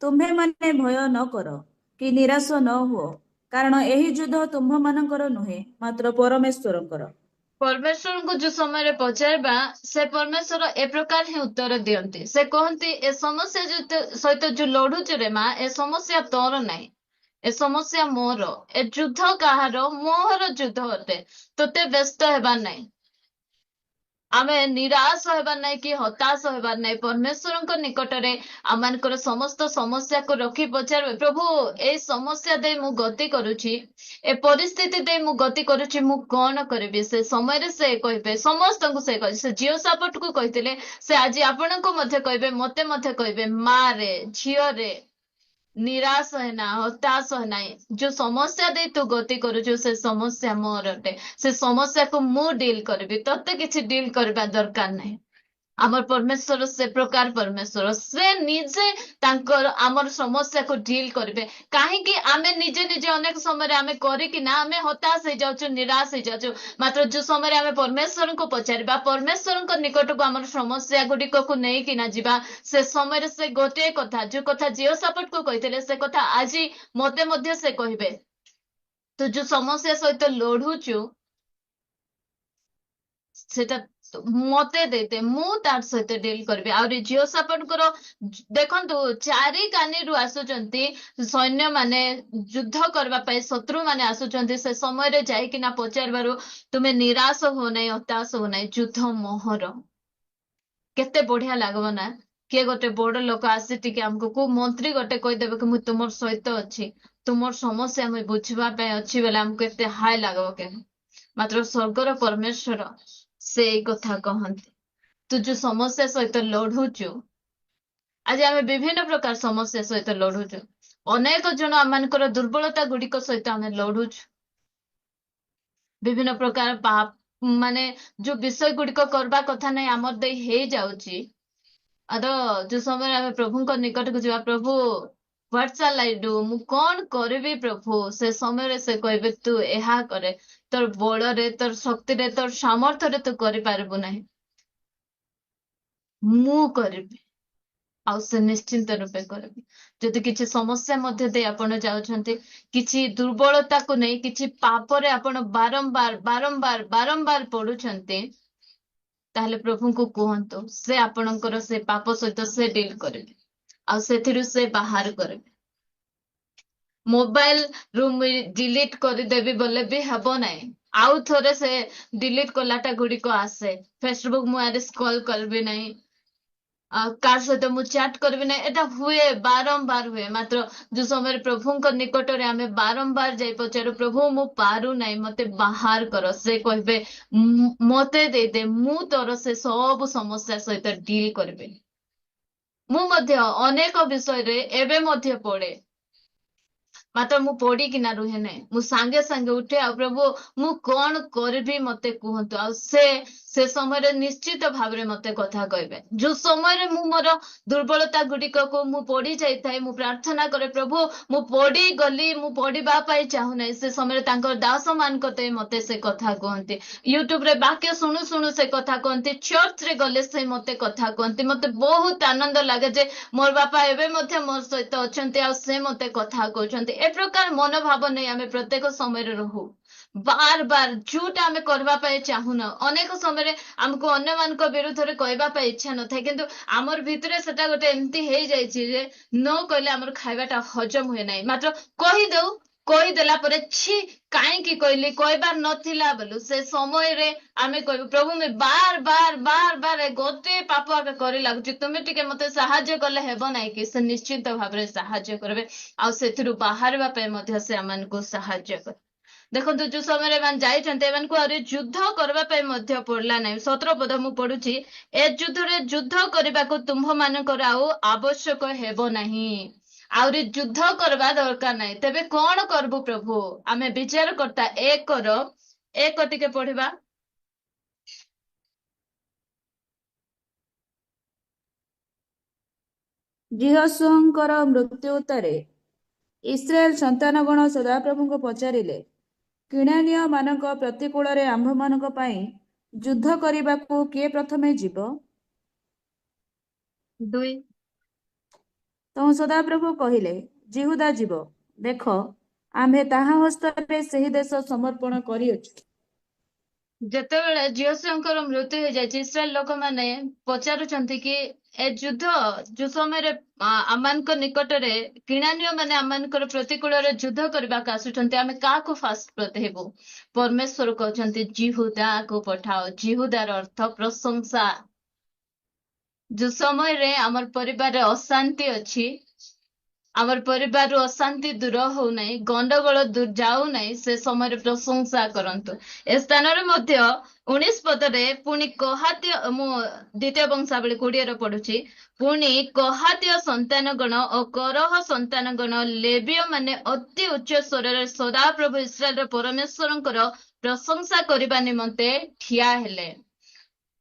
ତୁମ୍ଭେମାନେ ଭୟ ନ କର କି ନିରାଶ ନ ହୁଅ, କାରଣ ଏହି ଯୁଦ୍ଧ ତୁମ୍ଭମାନଙ୍କର ନୁହେଁ, ମାତ୍ର ପରମେଶ୍ୱରଙ୍କର। परमेश्वर को जो समय पचारबा से परमेश्वर ए प्रकार ही उत्तर दियंती से कहती ए समस्या सहित जो लड़ुचे रे माँ ए समस्या तोर नहीं ए समस्या मोर ए युद्ध कहार मोहर युद्ध अटे तोते व्यस्त हेबार नहीं आमे निराश होबार नहीं कि हताश होबार नहीं परमेश्वर निकटरे आमर समस्त समस्या को रखी पचार प्रभु ए समस्या दे मु गति करुछि ए परिस्थिति दे मु गति करुछि मु कौन करिबि से समय रे से कहबे समस्त को से कहि से जियो सापट को कहितले से आज आपण को मध्य कहबे मते मध्य कहबे माँ रे झियो रे निराश है ना हताश है ना जो समस्या दे तू गति करू से समस्या मोर अटे से समस्या को मु डील करबी तते किछि डील करबा दरकार नहीं आमर परमेश्वर से प्रकार परमेश्वर से निजे तांकर आमर समस्या को डील करिवे काहेकि आमे निजे निजे अनेक समय आमे करी कि ना आमे हताश हो जाउछु निराश हो जाउछु मात्र जो समय आमे परमेश्वर को पचारिबा परमेश्वर को निकट को आमर समस्या गुडिक को नै कि ना जिबा से समय से गोटे कथा जो कथा जियो सपोर्ट को कहितले से कथा आज मते मध्य से कहिबे तो जो समस्या सहित लढुछु सेटा मते देते मु तार सहित डील करबे आ जियो सापनकर देखंतु चारि कानी आसुचंती सैन्य माने युद्ध करबा पई शत्रु माने आसुचंती से समय रे जाई कि ना पचारबारु तुमे निराश हो नै हताश हो नै युद्ध मोहर केते बढ़िया लागबो ना के गोटे बड़ लोक आसी टिके हमको को मंत्री गोटे कहि देबे कि मु तुमर सहित अछि तुमर समस्या मु बुझबा पे अछि बेला हमको केते हाय लागबो के मात्र स्वर्गर परमेश्वर से कथा कहते तू जो समस्या सहित लढुचु आज आम विभिन्न प्रकार समस्या सहित लढुचु अनेक जन आमर दुर्बलता गुड़िक सहित आम लढुचु विभिन्न प्रकार पाप माने जो विषय गुड़िक करबा कथा नहीं आमर दे हे जाउची आरो जो समय आम प्रभु निकट को जा प्रभु व्हाट शैल आई डू मु कौन करबी प्रभु से समय रे से कहबे तू एहा करे तोर बल रे तोर शक्ति रे तोर सामर्थ्य रे तू करि पारबु नहीं मु करबी आ से निश्चिंत रूपे करबी जदि किछि समस्या मध्य दे आपण जाउछन्ते किछि दुर्बलता को नहीं किछि पाप रे आपण बारंबार बारंबार बारंबार पडुछन्ते ताहले प्रभु को कहंतो से आपणकर से पाप सहित से डील करबे आ सेथिरु से बाहर करबे मोबाइल रूम डिलीट करदेवी बोले भी हेब नहीं आउ थोड़े से डिलीट कलाटा गुड़िक आसे फेसबुक मुझे स्क्रॉल करबी नहीं कार सहित मु चैट करबी नहीं एटा हुए बारंबार हुए मात्र जो समय प्रभु निकट रे आमे बारंबार जाई पचारू प्रभु मु पारू नहीं मते बाहर कर से कहबे मते दे दे मु तोर से सब समस्या सहित डील करबे मु मध्य अनेक विषय रे एबे मध्य पड़े मात्र मु पड़ी कि ना रुहे नहीं मु सांगे सांगे उठे आ प्रभु मु कौन करबी मते कहंतु आ से समय रे निश्चित भाव रे मते कथा कहबे जो समय रे मु मोर दुर्बलता गुड़िक को मु पड़ी जाई थाए मु प्रार्थना करे प्रभु मु पड़ी गली मु पड़ीबा पाई चाहू नहीं से समय तांकर दास मान कते मते से कथा कहंती यूट्यूब रे वाक्य सुनु सुनु से कथा कहंती चर्च रे गले से मते कथा कहंती मते बहुत आनंद लागे जे मोर बापा एबे मते मोर सहित अछंती आ से मते कथा कहउछंती ए प्रकार मनोभाव नहीं आमे प्रत्येक समय रे रहू बार बार झूठ आमे करबा पाए चाहून अनेक समय आमको अन्य मान विरुद्ध रे कहबा पाए इच्छा न थाए किंतु आमर भितरे सेटा गोटे एमती हे जाइछि जे न कहले आमर खाइबाटा हजम हुए नाही मात्र कहि देउ कहि देला परे छी काहे की कहली कहबार नथिला बोलु से समय रे आमे कहबो प्रभु में बार बार बार बार गोटे पाप आके करि लागुछि तुमे टिके मते सहाय्य करले हेबो नाही कि से निश्चित भाव रे सहाय्य करबे आ सेथिरु बाहरबा पे मध्य से आमान को सहाय्य कर देखो जो समय जाइए युद्ध करने मध्य पड़ला नहीं 17 पद मु पढ़ुची ए युद्ध रे युद्ध करने को तुम्भ मानकर आउ आवश्यक हेबो नहीं आउरी युद्ध करवा दरकार नहीं तेबे कौन करबु प्रभु आमे विचार करता एक टिके पढ़िबा जिहोशुआଙ୍କର मृत्यु उत्तरे इस्राएल संतानगण सदाप्रभुଙ୍କୁ पचारिले किणानिय ମାନଙ୍କ ପ୍ରତିକୂଳରେ ଆମ୍ଭମାନଙ୍କ ପାଇଁ ଯୁଦ୍ଧ କରିବାକୁ କିଏ ପ୍ରଥମେ ଯିବ? 2 ତ ସଦାପ୍ରଭୁ କହିଲେ ଜିହୁଦା ଯିବ। ଦେଖ ଆମ୍ଭେ ତାହା ହସ୍ତରେ ସେହି ଦେଶ ସମର୍ପଣ କରିଅଛୁ। ଯେତେବେଳେ ଝିଅଙ୍କର ମୃତ୍ୟୁ ହେଇଯାଇଛି ଇସ୍ରାଏଲ ଲୋକମାନେ ପଚାରୁଛନ୍ତି କି ଏ ଯୁଦ୍ଧ ଯୋଉ ସମୟରେ ଆମମାନଙ୍କ ନିକଟରେ କିଣାନୀୟ ମାନେ ଆମମାନଙ୍କର ପ୍ରତିକୂଳରେ ଯୁଦ୍ଧ କରିବାକୁ ଆସୁଛନ୍ତି ଆମେ କାହାକୁ ଫାଷ୍ଟ ପଠେଇବୁ? ପରମେଶ୍ୱର କହୁଛନ୍ତି ଜିହୁଦାକୁ ପଠାଅ। ଜିହୁଦାର ଅର୍ଥ ପ୍ରଶଂସା। ଯୋଉ ସମୟରେ ଆମର ପରିବାରରେ ଅଶାନ୍ତି ଅଛି, ଆମର ପରିବାରରୁ ଅଶାନ୍ତି ଦୂର ହଉନାହିଁ, ଗଣ୍ଡଗୋଳ ଯାଉନାହିଁ, ସେ ସମୟରେ ପ୍ରଶଂସା କରନ୍ତୁ। ଏ ସ୍ଥାନରେ ମଧ୍ୟ 19 ପଦରେ ପୁଣି କହାତୀୟ, ମୁଁ ଦ୍ୱିତୀୟ ବଂଶାବଳୀ 20ରେ ପଢୁଛି, ପୁଣି କହାତୀୟ ସନ୍ତାନଗଣ ଓ କରହ ସନ୍ତାନଗଣ ଲେବୀୟ ମାନେ ଅତି ଉଚ୍ଚ ସ୍ୱରରେ ସଦାପ୍ରଭୁ ଇସ୍ରାଏଲର ପରମେଶ୍ୱରଙ୍କର ପ୍ରଶଂସା କରିବା ନିମନ୍ତେ ଠିଆ ହେଲେ।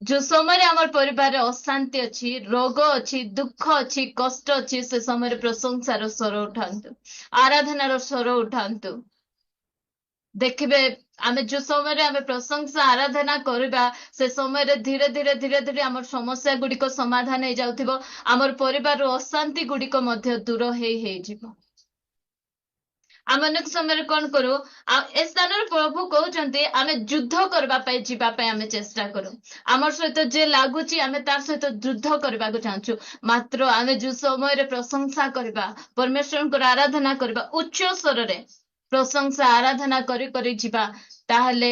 ଯୋଉ ସମୟରେ ଆମର ପରିବାରରେ ଅଶାନ୍ତି ଅଛି, ରୋଗ ଅଛି, ଦୁଃଖ ଅଛି, କଷ୍ଟ ଅଛି, ସେ ସମୟରେ ପ୍ରଶଂସାର ସ୍ୱର ଉଠାନ୍ତୁ, ଆରାଧନାର ସ୍ୱର ଉଠାନ୍ତୁ। ଦେଖିବେ ଆମେ ଯୋଉ ସମୟରେ ଆମେ ପ୍ରଶଂସା ଆରାଧନା କରିବା ସେ ସମୟରେ ଧୀରେ ଧୀରେ ଧୀରେ ଧୀରେ ଆମର ସମସ୍ୟା ଗୁଡିକ ସମାଧାନ ହେଇଯାଉଥିବ, ଆମର ପରିବାରର ଅଶାନ୍ତି ଗୁଡିକ ମଧ୍ୟ ଦୂର ହେଇଯିବ। ଆମେ ଅନେକ ସମୟରେ କଣ କରୁ, ଏ ସ୍ଥାନରେ ପ୍ରଭୁ କହୁଛନ୍ତି ଆମେ ଯୁଦ୍ଧ କରିବା ପାଇଁ ଯିବା ପାଇଁ ଆମେ ଚେଷ୍ଟା କରୁ। ଆମର ସହିତ ଯେ ଲାଗୁଛି ଆମେ ତା ସହିତ ଯୁଦ୍ଧ କରିବାକୁ ଚାହୁଁଛୁ। ମାତ୍ର ଆମେ ଯୋଉ ସମୟରେ ପ୍ରଶଂସା କରିବା, ପରମେଶ୍ୱରଙ୍କର ଆରାଧନା କରିବା, ଉଚ୍ଚ ସ୍ୱରରେ ପ୍ରଶଂସା ଆରାଧନା କରି କରି ଯିବା, ତାହେଲେ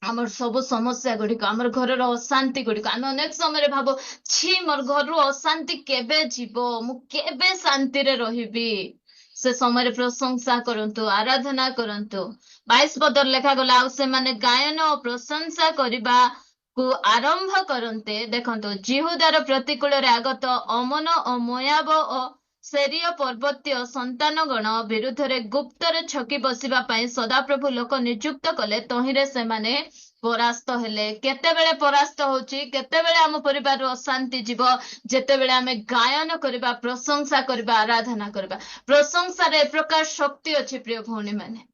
ଆମର ସବୁ ସମସ୍ୟା ଗୁଡିକ, ଆମର ଘରର ଅଶାନ୍ତି ଗୁଡିକ, ଆମେ ଅନେକ ସମୟରେ ଭାବୁ ଛି ମୋର ଘରରୁ ଅଶାନ୍ତି କେବେ ଯିବ, ମୁଁ କେବେ ଶାନ୍ତିରେ ରହିବି। ସେ ସମୟରେ ପ୍ରଶଂସା କରନ୍ତୁ, ଆରାଧନା କରନ୍ତୁ। 22 ପଦରେ ଲେଖାଗଲା, ଆଉ ସେମାନେ ଗାୟନ ଓ ପ୍ରଶଂସା କରିବାକୁ ଆରମ୍ଭ କରନ୍ତେ। ଦେଖନ୍ତୁ, ଜିହୁଦାର ପ୍ରତିକୂଳରେ ଆଗତ ଅମନ ଓ ମୋୟାବ ଓ ସେରୀୟ ପର୍ବତୀୟ ସନ୍ତାନଗଣ ବିରୁଦ୍ଧରେ ଗୁପ୍ତରେ ଛକି ବସିବା ପାଇଁ ସଦାପ୍ରଭୁ ଲୋକ ନିଯୁକ୍ତ କଲେ, ତହିଁରେ ସେମାନେ ପରାସ୍ତ ହେଲେ। କେତେବେଳେ ପରାସ୍ତ ହଉଛି, କେତେବେଳେ ଆମ ପରିବାରରୁ ଅଶାନ୍ତି ଯିବ? ଯେତେବେଳେ ଆମେ ଗାୟନ କରିବା, ପ୍ରଶଂସା କରିବା, ଆରାଧନା କରିବା। ପ୍ରଶଂସାରେ ଏ ପ୍ରକାର ଶକ୍ତି ଅଛି ପ୍ରିୟ ଭଉଣୀ ମାନେ,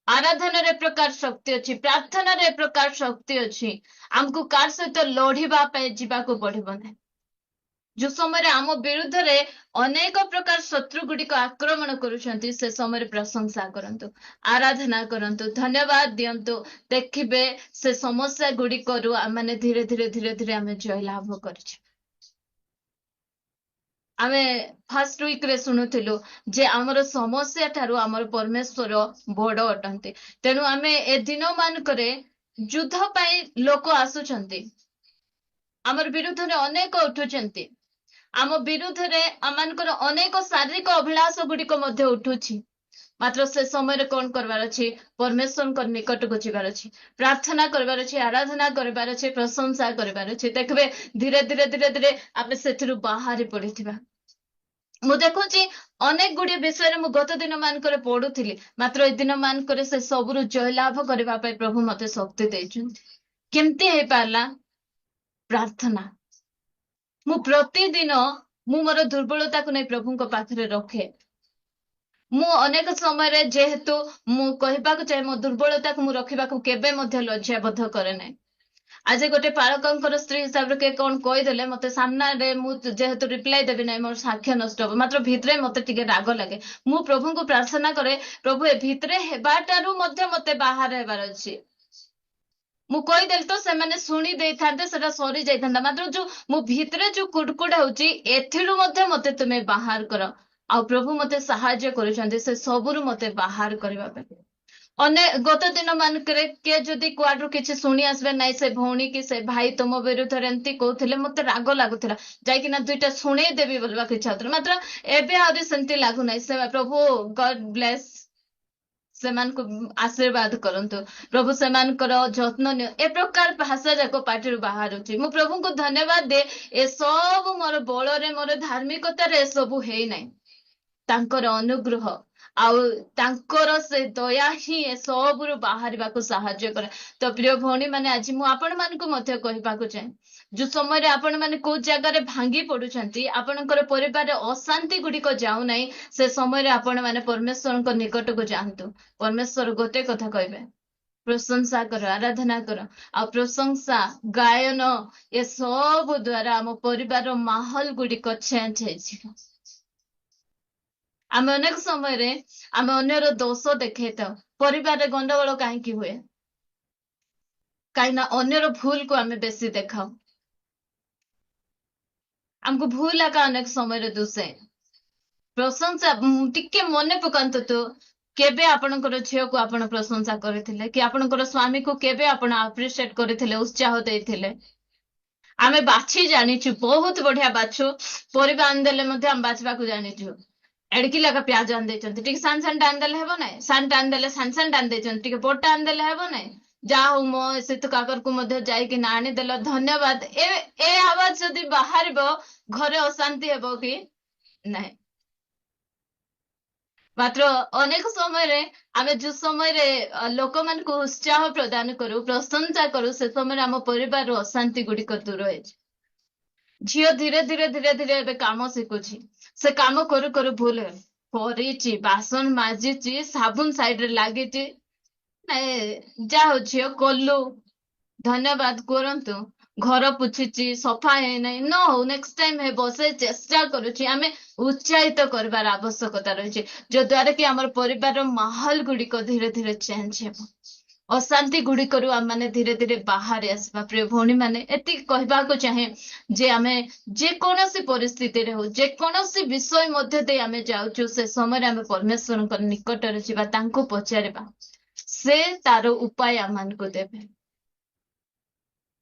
ଆରାଧନାରେ ଏ ପ୍ରକାର ଶକ୍ତି ଅଛି, ପ୍ରାର୍ଥନାରେ ଏ ପ୍ରକାର ଶକ୍ତି ଅଛି। ଆମକୁ କାହା ସହିତ ଲଢିବା ପାଇଁ ଯିବାକୁ ପଡିବ ନାହିଁ। ଯୋଉ ସମୟରେ ଆମ ବିରୁଦ୍ଧରେ ଅନେକ ପ୍ରକାର ଶତ୍ରୁ ଗୁଡିକ ଆକ୍ରମଣ କରୁଛନ୍ତି, ସେ ସମୟରେ ପ୍ରଶଂସା କରନ୍ତୁ, ଆରାଧନା କରନ୍ତୁ, ଧନ୍ୟବାଦ ଦିଅନ୍ତୁ। ଦେଖିବେ ସେ ସମସ୍ୟା ଗୁଡିକରୁ ଆମେ ଧୀରେ ଧୀରେ ଧୀରେ ଧୀରେ ଆମେ ଜୟ ଲାଭ କରିଛୁ। ଆମେ ଫାର୍ଷ୍ଟ ୱିକରେ ଶୁଣୁଥିଲୁ ଯେ ଆମର ସମସ୍ୟା ଠାରୁ ଆମର ପରମେଶ୍ୱର ବଡ ଅଟନ୍ତି। ତେଣୁ ଆମେ ଏ ଦିନ ମାନଙ୍କରେ ଯୁଦ୍ଧ ପାଇଁ ଲୋକ ଆସୁଛନ୍ତି, ଆମର ବିରୁଦ୍ଧରେ ଅନେକ ଉଠୁଛନ୍ତି, ଆମ ବିରୁଦ୍ଧରେ ଆମମାନଙ୍କର ଅନେକ ଶାରୀରିକ ଅଭିଳାଷ ଗୁଡିକ ମଧ୍ୟ ଉଠୁଛି। ମାତ୍ର ସେ ସମୟରେ କଣ କରିବାର ଅଛି? ପରମେଶ୍ୱରଙ୍କ ନିକଟକୁ ଯିବାର ଅଛି, ପ୍ରାର୍ଥନା କରିବାର ଅଛି, ଆରାଧନା କରିବାର ଅଛି, ପ୍ରଶଂସା କରିବାର ଅଛି। ଦେଖିବେ ଧୀରେ ଧୀରେ ଧୀରେ ଧୀରେ ଆମେ ସେଥିରୁ ବାହାରି ପଡିଥିବା। ମୁଁ ଦେଖୁଛି ଅନେକ ଗୁଡିଏ ବିଷୟରେ ମୁଁ ଗତ ଦିନ ମାନଙ୍କରେ ପଢୁଥିଲି, ମାତ୍ର ଏ ଦିନ ମାନଙ୍କରେ ସେ ସବୁରୁ ଜୟଲାଭ କରିବା ପାଇଁ ପ୍ରଭୁ ମତେ ଶକ୍ତି ଦେଇଛନ୍ତି। କେମିତି ହେଇପାରିଲା? ପ୍ରାର୍ଥନା। ମୁଁ ପ୍ରତିଦିନ ମୁଁ ମୋର ଦୁର୍ବଳତାକୁ ନେଇ ପ୍ରଭୁଙ୍କ ପାଖରେ ରଖେ। ମୁଁ ଅନେକ ସମୟରେ ଯେହେତୁ ମୁଁ କହିବାକୁ ଚାହେଁ, ମୋ ଦୁର୍ବଳତାକୁ ମୁଁ ରଖିବାକୁ କେବେ ମଧ୍ୟ ଲଜ୍ଜାବୋଧ କରେ ନାହିଁ। ଆଜି ଗୋଟେ ପାଳକଙ୍କର ସ୍ତ୍ରୀ ହିସାବରେ କିଏ କଣ କହିଦେଲେ ମତେ ସାମ୍ନାରେ ମୁଁ ଯେହେତୁ ରିପ୍ଲାଏ ଦେବି ନାହିଁ, ମୋର ସାକ୍ଷ୍ୟ ନଷ୍ଟ ହବ। ମାତ୍ର ଭିତରେ ମତେ ଟିକେ ରାଗ ଲାଗେ। ମୁଁ ପ୍ରଭୁଙ୍କୁ ପ୍ରାର୍ଥନା କରେ, ପ୍ରଭୁ ଏ ଭିତରେ ହେବାଟାରୁ ମଧ୍ୟ ମତେ ବାହାର ହେବାର ଅଛି। ମୁଁ କହିଦେଲି ତ ସେମାନେ ଶୁଣି ଦେଇଥାନ୍ତେ, ସେଟା ସରି ଯାଇଥାନ୍ତା। ମାତ୍ର ଯୋଉ ମୋ ଭିତରେ ଯୋଉ କୁଡକୁଡ ହଉଛି, ଏଥିରୁ ମଧ୍ୟ ମତେ ତୁମେ ବାହାର କର। ଆଉ ପ୍ରଭୁ ମତେ ସାହାଯ୍ୟ କରୁଛନ୍ତି ସେ ସବୁରୁ ମତେ ବାହାର କରିବା ପାଇଁ। ଗତ ଦିନ ମାନଙ୍କରେ କିଏ ଯଦି କୁଆଡୁ କିଛି ଶୁଣି ଆସିବେ ନାହିଁ, ସେ ଭଉଣୀ କି ସେ ଭାଇ ତମ ବିରୁଦ୍ଧରେ ଏମିତି କହୁଥିଲେ, ମତେ ରାଗ ଲାଗୁଥିଲା, ଯାଇକିନା ଦୁଇଟା ଶୁଣେଇ ଦେବି ବୋଲିବାକୁ ଇଚ୍ଛା ହଉଥିଲା। ମାତ୍ର ଏବେ ଆହୁରି ସେମିତି ଲାଗୁନାହିଁ। ସେ ପ୍ରଭୁ ଗଡ ବ୍ଲେସ, ସେମାନଙ୍କୁ ଆଶୀର୍ବାଦ କରନ୍ତୁ, ପ୍ରଭୁ ସେମାନଙ୍କର ଯତ୍ନ ନିଅ, ଏ ପ୍ରକାର ଭାଷା ଯାକ ପାଟିରୁ ବାହାରୁଛି। ମୁଁ ପ୍ରଭୁଙ୍କୁ ଧନ୍ୟବାଦ ଦିଏ, ଏସବୁ ମୋର ବଳରେ, ମୋର ଧାର୍ମିକତାରେ ଏସବୁ ହେଇନାହିଁ। ତାଙ୍କର ଅନୁଗ୍ରହ ଆଉ ତାଙ୍କର ସେ ଦୟା ହିଁ ଏସବୁରୁ ବାହାରିବାକୁ ସାହାଯ୍ୟ କରେ। ତ ପ୍ରିୟ ଭଉଣୀ ମାନେ, ଆଜି ମୁଁ ଆପଣ ମାନଙ୍କୁ ମଧ୍ୟ କହିବାକୁ ଚାହେଁ, ଯୋଉ ସମୟରେ ଆପଣ ମାନେ କୋଉ ଜାଗାରେ ଭାଙ୍ଗି ପଡୁଛନ୍ତି, ଆପଣଙ୍କର ପରିବାରରେ ଅଶାନ୍ତି ଗୁଡିକ ଯାଉନାହିଁ, ସେ ସମୟରେ ଆପଣ ମାନେ ପରମେଶ୍ୱରଙ୍କ ନିକଟକୁ ଯାଆନ୍ତୁ। ପରମେଶ୍ୱର ଗୋଟେ କଥା କହିବେ, ପ୍ରଶଂସା କର, ଆରାଧନା କର। ଆଉ ପ୍ରଶଂସା, ଗାୟନ, ଏସବୁ ଦ୍ଵାରା ଆମ ପରିବାରର ମାହୋଲ ଗୁଡିକ ଚେଞ୍ଜ ହେଇଯିବ। ଆମେ ଅନେକ ସମୟରେ ଆମେ ଅନ୍ୟର ଦୋଷ ଦେଖେଇଥାଉ। ପରିବାରରେ ଗଣ୍ଡଗୋଳ କାହିଁକି ହୁଏ? କାହିଁକି ନା ଅନ୍ୟର ଭୁଲକୁ ଆମେ ବେଶୀ ଦେଖାଉ। ଆମକୁ ଭୁଲ ଏକା ଅନେକ ସମୟରେ ଦୁଷେ। ପ୍ରଶଂସା ଟିକେ ମନେ ପକାନ୍ତୁ ତ, କେବେ ଆପଣଙ୍କର ଝିଅକୁ ଆପଣ ପ୍ରଶଂସା କରିଥିଲେ କି ଆପଣଙ୍କର ସ୍ୱାମୀକୁ କେବେ ଆପଣ ଆପ୍ରିସିଏଟ କରିଥିଲେ, ଉତ୍ସାହ ଦେଇଥିଲେ? ଆମେ ବାଛି ଜାଣିଛୁ, ବହୁତ ବଢିଆ ବାଛୁ। ପରିବା ଆଣିଦେଲେ ମଧ୍ୟ ଆମେ ବାଛିବାକୁ ଜାଣିଛୁ। ଏଡିକି ଲେଖା ପିଆଜ ଆଣିଦେଇଛନ୍ତି, ଟିକେ ସାନ ସାନଟା ଆଣିଦେଲେ ହେବ ନାହିଁ? ସାନଟା ଆଣିଦେଲେ ସାନ ସାନଟା ଆଣିଦେଇଛନ୍ତି, ଟିକେ ବଡଟା ଆଣିଦେଲେ ହେବ ନାହିଁ? ଯାହା ହଉ ମୋ ଶୀତ କାକରକୁ ମଧ୍ୟ ଯାଇକି ନା ଆଣିଦେଲ, ଧନ୍ୟବାଦ। ଏ ଆୱାଜ ଯଦି ବାହାରିବ, ଘରେ ଅଶାନ୍ତି ହେବ କି ନାହିଁ? ମାତ୍ର ଅନେକ ସମୟରେ ଆମେ ଯୋଉ ସମୟରେ ଲୋକମାନଙ୍କୁ ଉତ୍ସାହ ପ୍ରଦାନ କରୁ, ପ୍ରଶଂସା କରୁ, ସେ ସମୟରେ ଆମ ପରିବାରର ଅଶାନ୍ତି ଗୁଡିକ ଦୂର ହେଇଛି। ଝିଅ ଧୀରେ ଧୀରେ ଧୀରେ ଧୀରେ ଏବେ କାମ ଶିଖୁଛି। ସେ କାମ କରୁ କରୁ ଭୁଲ କରିଛି, ବାସନ ମାଜିଛି, ସାବୁନ ସାଇଡରେ ଲାଗିଛି। ଯାହା ହଉ ଝିଅ କଲୁ, ଧନ୍ୟବାଦ କରନ୍ତୁ। ଘର ପୋଛିଛି, ସଫା ହେଇନାହିଁ, ନ ହଉ ନେକ୍ସଟ ଟାଇମ ହେବ, ସେ ଚେଷ୍ଟା କରୁଛି। ଆମେ ଉତ୍ସାହିତ କରିବାର ଆବଶ୍ୟକତା ରହିଛି, ଯଦ୍ୱାରା କି ଆମର ପରିବାରର ମାହୋଲ ଗୁଡିକ ଧୀରେ ଧୀରେ ଚେଞ୍ଜ ହେବ, ଅଶାନ୍ତି ଗୁଡିକରୁ ଆମମାନେ ଧୀରେ ଧୀରେ ବାହାରି ଆସିବା। ପ୍ରିୟ ଭଉଣୀ ମାନେ, ଏତିକି କହିବାକୁ ଚାହେଁ ଯେ ଆମେ ଯେକୌଣସି ପରିସ୍ଥିତିରେ ହଉ, ଯେକୌଣସି ବିଷୟ ମଧ୍ୟ ଦେଇ ଆମେ ଯାଉଛୁ, ସେ ସମୟରେ ଆମେ ପରମେଶ୍ୱରଙ୍କ ନିକଟରେ ଯିବା, ତାଙ୍କୁ ପଚାରିବା, ସେ ତାର ଉପାୟ ଆମମାନଙ୍କୁ ଦେବେ।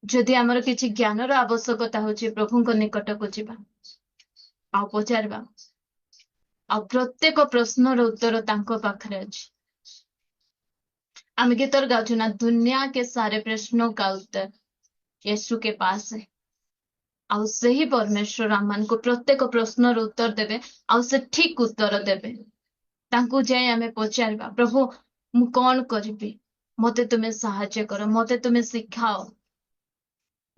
ଯଦି ଆମର କିଛି ଜ୍ଞାନର ଆବଶ୍ୟକତା ହଉଛି, ପ୍ରଭୁଙ୍କ ନିକଟକୁ ଯିବା ଆଉ ପଚାରିବା, ଆଉ ପ୍ରତ୍ୟେକ ପ୍ରଶ୍ନର ଉତ୍ତର ତାଙ୍କ ପାଖରେ ଅଛି। ଆମେ ଗୀତର ଗାଉଛୁ ନା, ଦୁନିଆ के सारे प्रश्नों का उत्तर यीशु के पास है। ଆଉ ସେହି ପରମେଶ୍ୱର ଆମମାନଙ୍କୁ ପ୍ରତ୍ୟେକ ପ୍ରଶ୍ନର ଉତ୍ତର ଦେବେ, ଆଉ ସେ ଠିକ ଉତ୍ତର ଦେବେ। ତାଙ୍କୁ ଯାଇ ଆମେ ପଚାରିବା, ପ୍ରଭୁ ମୁଁ କଣ କରିବି, ମତେ ତୁମେ ସାହାଯ୍ୟ କର, ମତେ ତୁମେ ଶିଖାଅ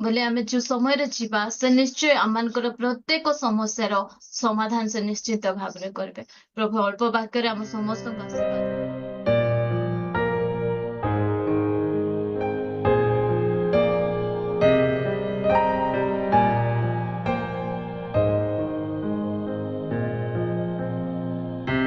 ବୋଲେ ଆମେ ଯୋଉ ସମୟରେ ଯିବା, ସେ ନିଶ୍ଚୟ ଆମମାନଙ୍କର ପ୍ରତ୍ୟେକ ସମସ୍ୟାର ସମାଧାନ ସେ ନିଶ୍ଚିତ ଭାବରେ କରିବେ। ପ୍ରଭୁ ଅଳ୍ପ ବାକ୍ୟରେ ଆମ ସମସ୍ତଙ୍କୁ ଆଶୀର୍ବାଦ